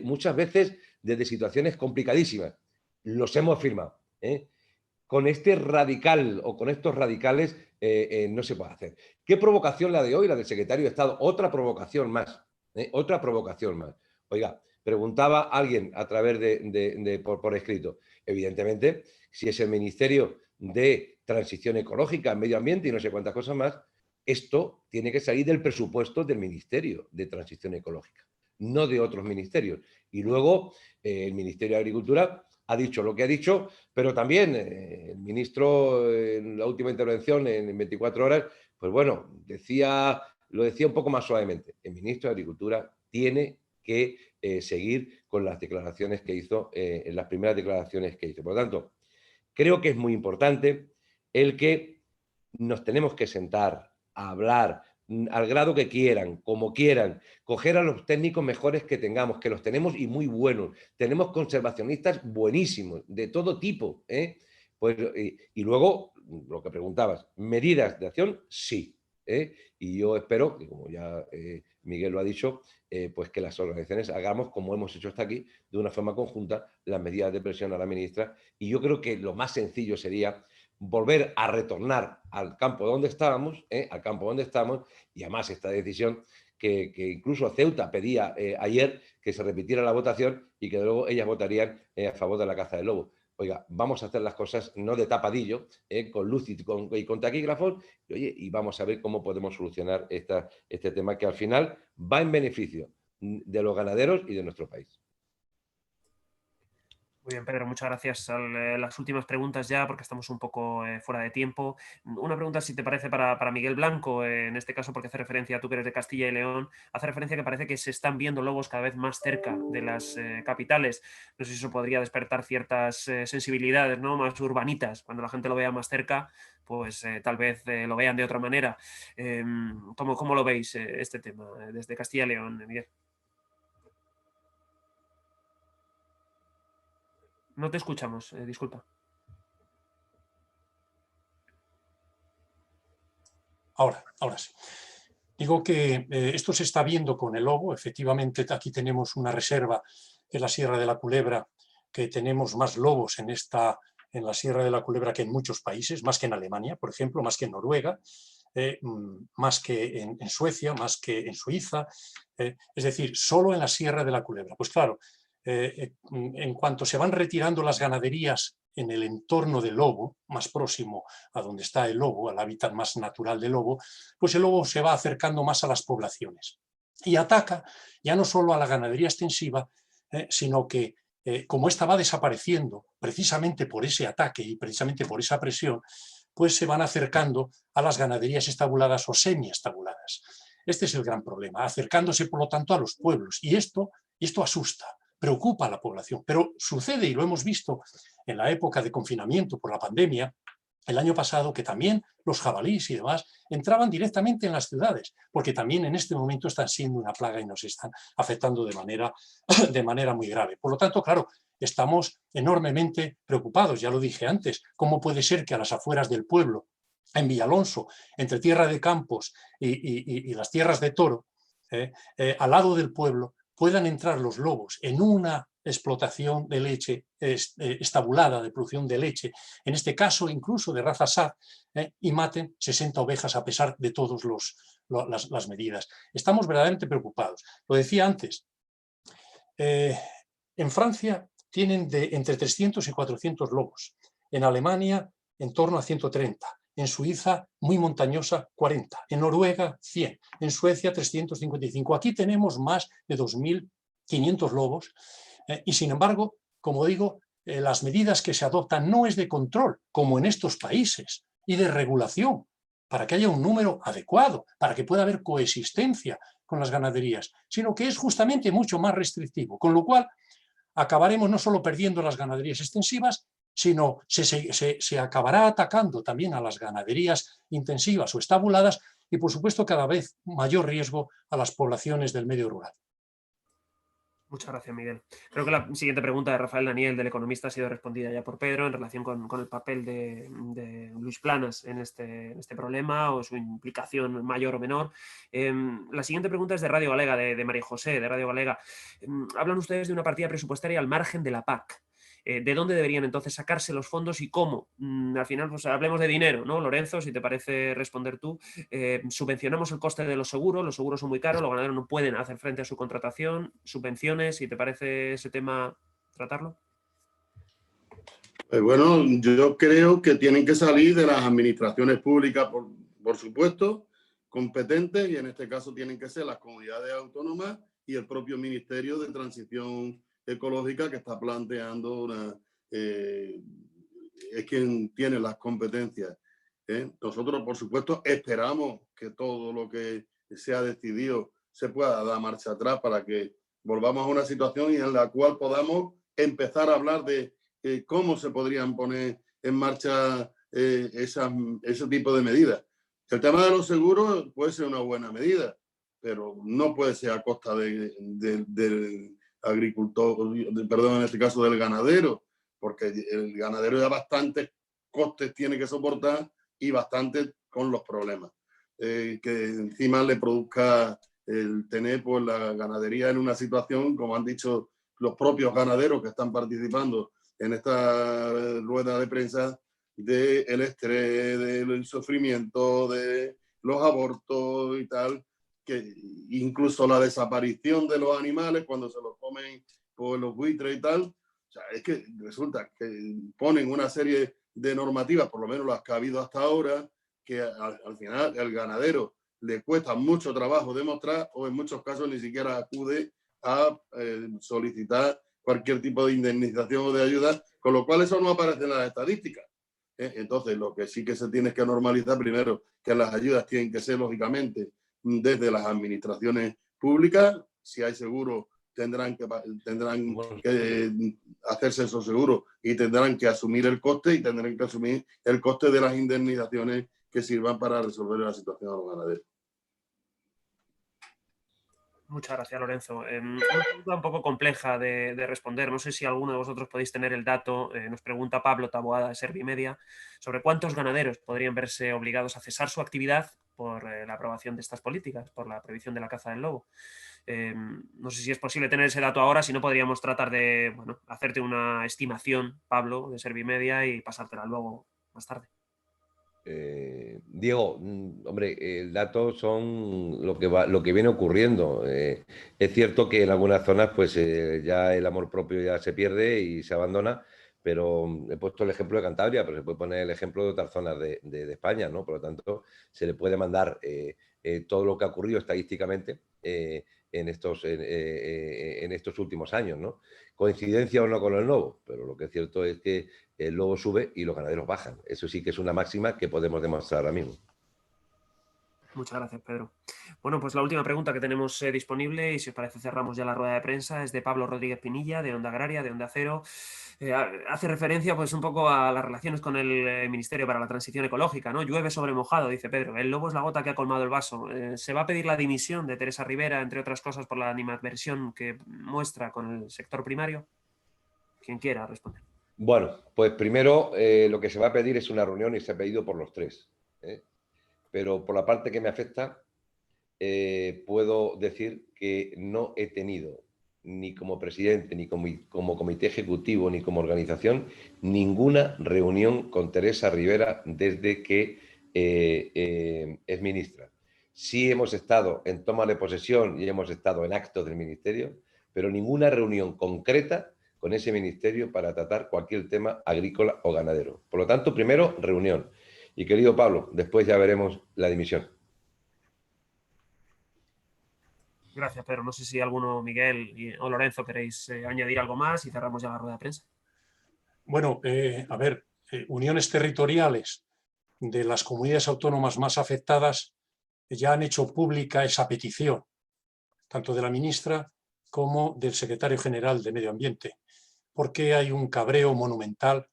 S2: Muchas veces desde situaciones complicadísimas. Los hemos firmado. Con este radical o con estos radicales no se puede hacer. ¿Qué provocación la de hoy, la del secretario de Estado? Otra provocación más. Otra provocación más. Oiga, preguntaba alguien a través por escrito. Evidentemente, si es el Ministerio de Transición Ecológica, Medio Ambiente y no sé cuántas cosas más, esto tiene que salir del presupuesto del Ministerio de Transición Ecológica, no de otros ministerios. Y luego el Ministerio de Agricultura ha dicho lo que ha dicho, pero también el ministro en la última intervención en 24 horas, pues bueno, lo decía un poco más suavemente. El ministro de Agricultura tiene que seguir con las declaraciones que hizo, en las primeras declaraciones que hizo. Por lo tanto, creo que es muy importante el que nos tenemos que sentar a hablar al grado que quieran, como quieran, coger a los técnicos mejores que tengamos, que los tenemos y muy buenos. Tenemos conservacionistas buenísimos, de todo tipo. Pues, y luego, lo que preguntabas, ¿medidas de acción? Sí. Y yo espero, que como ya Miguel lo ha dicho, pues que las organizaciones hagamos, como hemos hecho hasta aquí, de una forma conjunta, las medidas de presión a la ministra. Y yo creo que lo más sencillo sería volver a retornar al campo donde estábamos, y además esta decisión que incluso Ceuta pedía ayer que se repitiera la votación y que luego ellas votarían a favor de la caza del lobo. Oiga, vamos a hacer las cosas no de tapadillo, con luz y con taquígrafos, y vamos a ver cómo podemos solucionar este tema que al final va en beneficio de los ganaderos y de nuestro país.
S1: Muy bien, Pedro, muchas gracias. Las últimas preguntas ya, porque estamos un poco fuera de tiempo. Una pregunta, si te parece, para Miguel Blanco, en este caso, porque hace referencia, tú que eres de Castilla y León, hace referencia que parece que se están viendo lobos cada vez más cerca de las capitales. No sé si eso podría despertar ciertas sensibilidades, ¿no?, más urbanitas. Cuando la gente lo vea más cerca, pues tal vez lo vean de otra manera. ¿Cómo lo veis este tema desde Castilla y León, Miguel? No te escuchamos, disculpa.
S3: Ahora sí. Digo que esto se está viendo con el lobo. Efectivamente, aquí tenemos una reserva en la Sierra de la Culebra, que tenemos más lobos en la Sierra de la Culebra que en muchos países, más que en Alemania, por ejemplo, más que en Noruega, más que en Suecia, más que en Suiza. Es decir, solo en la Sierra de la Culebra. Pues claro, en cuanto se van retirando las ganaderías en el entorno del lobo, más próximo a donde está el lobo, al hábitat más natural del lobo, pues el lobo se va acercando más a las poblaciones y ataca ya no solo a la ganadería extensiva, sino que como esta va desapareciendo precisamente por ese ataque y precisamente por esa presión, pues se van acercando a las ganaderías estabuladas o semiestabuladas. Este es el gran problema, acercándose por lo tanto a los pueblos, y esto asusta, preocupa a la población, pero sucede, y lo hemos visto en la época de confinamiento por la pandemia, el año pasado, que también los jabalíes y demás entraban directamente en las ciudades, porque también en este momento están siendo una plaga y nos están afectando de manera muy grave. Por lo tanto, claro, estamos enormemente preocupados, ya lo dije antes, ¿cómo puede ser que a las afueras del pueblo, en Villalonso, entre Tierra de Campos y las tierras de Toro, al lado del pueblo, puedan entrar los lobos en una explotación de leche estabulada, de producción de leche, en este caso incluso de raza SAD, y maten 60 ovejas a pesar de todas las medidas? Estamos verdaderamente preocupados. Lo decía antes, en Francia tienen entre 300 y 400 lobos, en Alemania en torno a 130, en Suiza, muy montañosa, 40, en Noruega, 100, en Suecia, 355. Aquí tenemos más de 2.500 lobos y, sin embargo, como digo, las medidas que se adoptan no es de control, como en estos países, y de regulación, para que haya un número adecuado, para que pueda haber coexistencia con las ganaderías, sino que es justamente mucho más restrictivo, con lo cual acabaremos no solo perdiendo las ganaderías extensivas, sino se acabará atacando también a las ganaderías intensivas o estabuladas, y, por supuesto, cada vez mayor riesgo a las poblaciones del medio rural.
S1: Muchas gracias, Miguel. Creo que la siguiente pregunta de Rafael Daniel, del Economista, ha sido respondida ya por Pedro en relación con el papel de Luis Planas en este problema o su implicación mayor o menor. La siguiente pregunta es de Radio Galega, de María José, de Radio Galega. Hablan ustedes de una partida presupuestaria al margen de la PAC. ¿De dónde deberían entonces sacarse los fondos y cómo? Al final, pues hablemos de dinero, ¿no? Lorenzo, si te parece responder tú, subvencionamos el coste de los seguros son muy caros, los ganaderos no pueden hacer frente a su contratación, subvenciones, si te parece ese tema tratarlo.
S4: Bueno, yo creo que tienen que salir de las administraciones públicas, por supuesto, competentes, y en este caso tienen que ser las comunidades autónomas y el propio Ministerio de Transición Ecológica, que está planteando es quien tiene las competencias. Nosotros, por supuesto, esperamos que todo lo que se ha decidido se pueda dar marcha atrás para que volvamos a una situación en la cual podamos empezar a hablar de cómo se podrían poner en marcha ese tipo de medidas. El tema de los seguros puede ser una buena medida, pero no puede ser a costa del agricultor, perdón, en este caso del ganadero, porque el ganadero ya bastantes costes tiene que soportar y bastantes con los problemas. Que encima le produzca el tener pues, la ganadería en una situación, como han dicho los propios ganaderos que están participando en esta rueda de prensa, del estrés, del sufrimiento, de los abortos y tal, que incluso la desaparición de los animales cuando se los comen por los buitres y tal. O sea, es que resulta que ponen una serie de normativas, por lo menos las que ha habido hasta ahora, que al final el ganadero le cuesta mucho trabajo demostrar, o en muchos casos ni siquiera acude a solicitar cualquier tipo de indemnización o de ayuda, con lo cual eso no aparece en las estadísticas. Entonces, lo que sí que se tiene que normalizar primero, que las ayudas tienen que ser, lógicamente, desde las administraciones públicas. Si hay seguro, tendrán que hacerse esos seguros y tendrán que asumir el coste, y tendrán que asumir el coste de las indemnizaciones que sirvan para resolver la situación a los ganaderos.
S1: Muchas gracias, Lorenzo. Una pregunta un poco compleja de responder. No sé si alguno de vosotros podéis tener el dato. Nos pregunta Pablo Taboada, de Servimedia, sobre cuántos ganaderos podrían verse obligados a cesar su actividad por la aprobación de estas políticas, por la prohibición de la caza del lobo. No sé si es posible tener ese dato ahora, si no podríamos tratar de hacerte una estimación, Pablo, de Servimedia, y pasártela luego más tarde.
S2: Diego, hombre, el dato son lo que viene ocurriendo. Es cierto que en algunas zonas pues ya el amor propio ya se pierde y se abandona, pero he puesto el ejemplo de Cantabria, pero se puede poner el ejemplo de otras zonas de España, ¿no? Por lo tanto, se le puede mandar todo lo que ha ocurrido estadísticamente en estos últimos años, ¿no? Coincidencia o no con el lobo, pero lo que es cierto es que el lobo sube y los ganaderos bajan. Eso sí que es una máxima que podemos demostrar ahora mismo.
S1: Muchas gracias, Pedro. Bueno, pues la última pregunta que tenemos disponible, y si os parece cerramos ya la rueda de prensa, es de Pablo Rodríguez Pinilla, de Onda Agraria, de Onda Cero. Hace referencia pues un poco a las relaciones con el Ministerio para la Transición Ecológica, ¿no? Llueve sobre mojado, dice Pedro. El lobo es la gota que ha colmado el vaso. ¿Se va a pedir la dimisión de Teresa Rivera, entre otras cosas, por la animadversión que muestra con el sector primario? Quien quiera responder.
S2: Bueno, pues primero lo que se va a pedir es una reunión, y se ha pedido por los tres. Pero por la parte que me afecta, puedo decir que no he tenido, ni como presidente, ni como comité ejecutivo, ni como organización, ninguna reunión con Teresa Rivera desde que es ministra. Sí hemos estado en toma de posesión y hemos estado en actos del ministerio, pero ninguna reunión concreta con ese ministerio para tratar cualquier tema agrícola o ganadero. Por lo tanto, primero, reunión. Y querido Pablo, después ya veremos la dimisión.
S1: Gracias, Pedro. No sé si alguno, Miguel o Lorenzo, queréis añadir algo más y cerramos ya la rueda de prensa.
S3: Bueno, a ver, uniones territoriales de las comunidades autónomas más afectadas ya han hecho pública esa petición, tanto de la ministra como del secretario general de Medio Ambiente, porque hay un cabreo monumental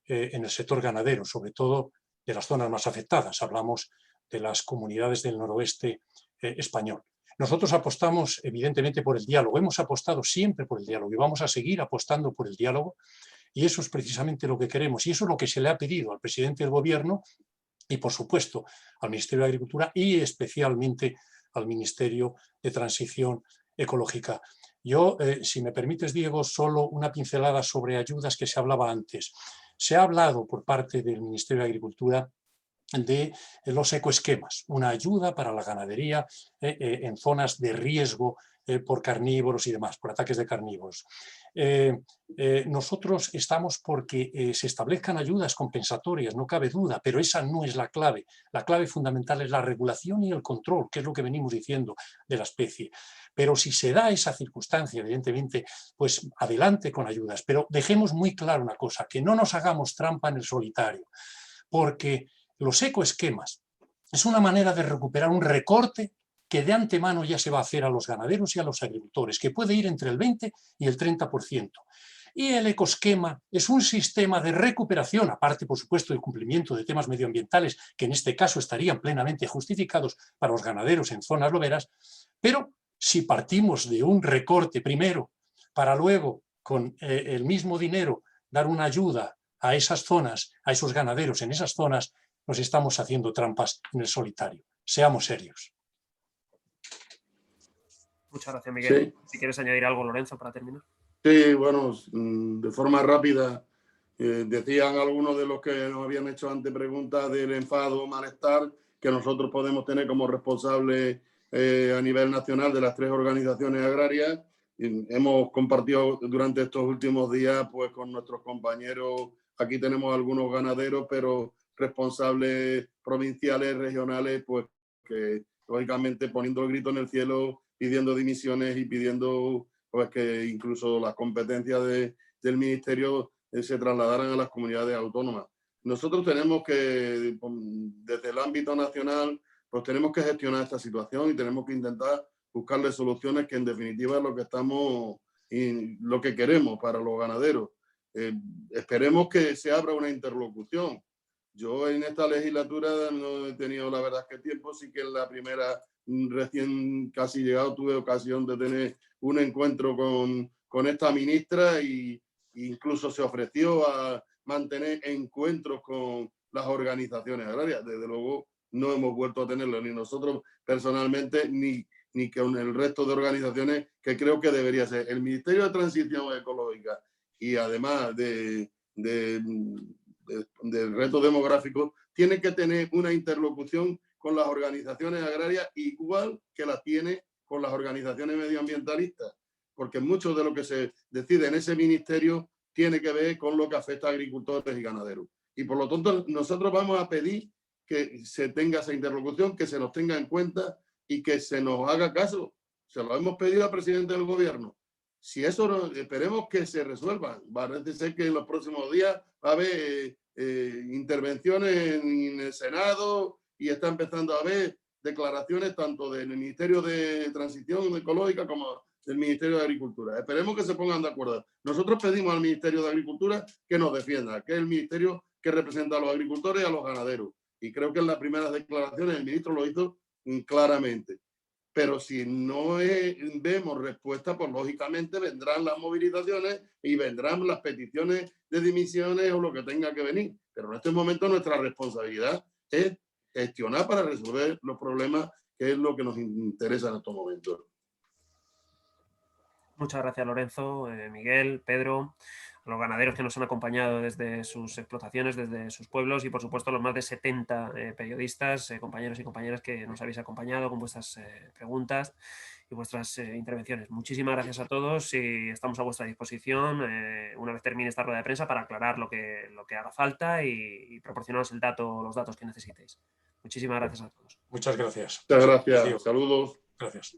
S3: en el sector ganadero, sobre todo de las zonas más afectadas. Hablamos de las comunidades del noroeste español. Nosotros apostamos evidentemente por el diálogo, hemos apostado siempre por el diálogo y vamos a seguir apostando por el diálogo, y eso es precisamente lo que queremos y eso es lo que se le ha pedido al presidente del Gobierno y, por supuesto, al Ministerio de Agricultura y especialmente al Ministerio de Transición Ecológica. Yo, si me permites, Diego, solo una pincelada sobre ayudas que se hablaba antes. Se ha hablado por parte del Ministerio de Agricultura de los ecoesquemas, una ayuda para la ganadería en zonas de riesgo por carnívoros y demás, por ataques de carnívoros. Nosotros estamos porque se establezcan ayudas compensatorias, no cabe duda, pero esa no es la clave. La clave fundamental es la regulación y el control, que es lo que venimos diciendo de la especie. Pero si se da esa circunstancia, evidentemente, pues adelante con ayudas. Pero dejemos muy claro una cosa, que no nos hagamos trampa en el solitario, porque los ecoesquemas es una manera de recuperar un recorte que de antemano ya se va a hacer a los ganaderos y a los agricultores, que puede ir entre el 20 y el 30%. Y el ecoesquema es un sistema de recuperación, aparte, por supuesto, del cumplimiento de temas medioambientales, que en este caso estarían plenamente justificados para los ganaderos en zonas loberas, pero si partimos de un recorte primero, para luego, con el mismo dinero, dar una ayuda a esas zonas, a esos ganaderos en esas zonas, nos estamos haciendo trampas en el solitario. Seamos serios.
S1: Muchas gracias, Miguel.
S4: Sí.
S1: Si quieres añadir algo, Lorenzo, para terminar.
S4: Sí, bueno, de forma rápida, decían algunos de los que nos habían hecho antes preguntas del enfado o malestar que nosotros podemos tener como responsables a nivel nacional de las 3 organizaciones agrarias. Hemos compartido durante estos últimos días pues, con nuestros compañeros, aquí tenemos algunos ganaderos, pero responsables provinciales, regionales, pues que lógicamente poniendo el grito en el cielo, pidiendo dimisiones y pidiendo pues que incluso las competencias del ministerio se trasladaran a las comunidades autónomas. Nosotros tenemos que, desde el ámbito nacional, pues tenemos que gestionar esta situación y tenemos que intentar buscarle soluciones que en definitiva es lo que estamos y lo que queremos para los ganaderos. Esperemos que se abra una interlocución. Yo en esta legislatura no he tenido la verdad que tiempo, sí que en la primera recién casi llegado tuve ocasión de tener un encuentro con esta ministra y incluso se ofreció a mantener encuentros con las organizaciones agrarias. Desde luego no hemos vuelto a tenerlo ni nosotros personalmente ni con el resto de organizaciones, que creo que debería ser. El Ministerio de Transición Ecológica y además del reto demográfico tiene que tener una interlocución con las organizaciones agrarias igual que la tiene con las organizaciones medioambientalistas, porque mucho de lo que se decide en ese ministerio tiene que ver con lo que afecta a agricultores y ganaderos. Y por lo tanto nosotros vamos a pedir que se tenga esa interlocución, que se nos tenga en cuenta y que se nos haga caso. Se lo hemos pedido al presidente del gobierno. Si eso no, esperemos que se resuelva. Parece ser que en los próximos días va a haber intervenciones en el Senado y está empezando a haber declaraciones tanto del Ministerio de Transición Ecológica como del Ministerio de Agricultura. Esperemos que se pongan de acuerdo. Nosotros pedimos al Ministerio de Agricultura que nos defienda, que es el ministerio que representa a los agricultores y a los ganaderos. Y creo que en las primeras declaraciones el ministro lo hizo claramente. Pero si no vemos respuesta, pues lógicamente vendrán las movilizaciones y vendrán las peticiones de dimisiones o lo que tenga que venir. Pero en este momento nuestra responsabilidad es gestionar para resolver los problemas, que es lo que nos interesa en estos momentos.
S1: Muchas gracias, Lorenzo, Miguel, Pedro, a los ganaderos que nos han acompañado desde sus explotaciones, desde sus pueblos y, por supuesto, los más de 70 periodistas, compañeros y compañeras que nos habéis acompañado con vuestras preguntas y vuestras intervenciones. Muchísimas gracias a todos y estamos a vuestra disposición una vez termine esta rueda de prensa para aclarar lo que haga falta y proporcionaros los datos que necesitéis. Muchísimas gracias a todos.
S3: Muchas gracias.
S4: Muchas gracias. Saludos.
S3: Gracias.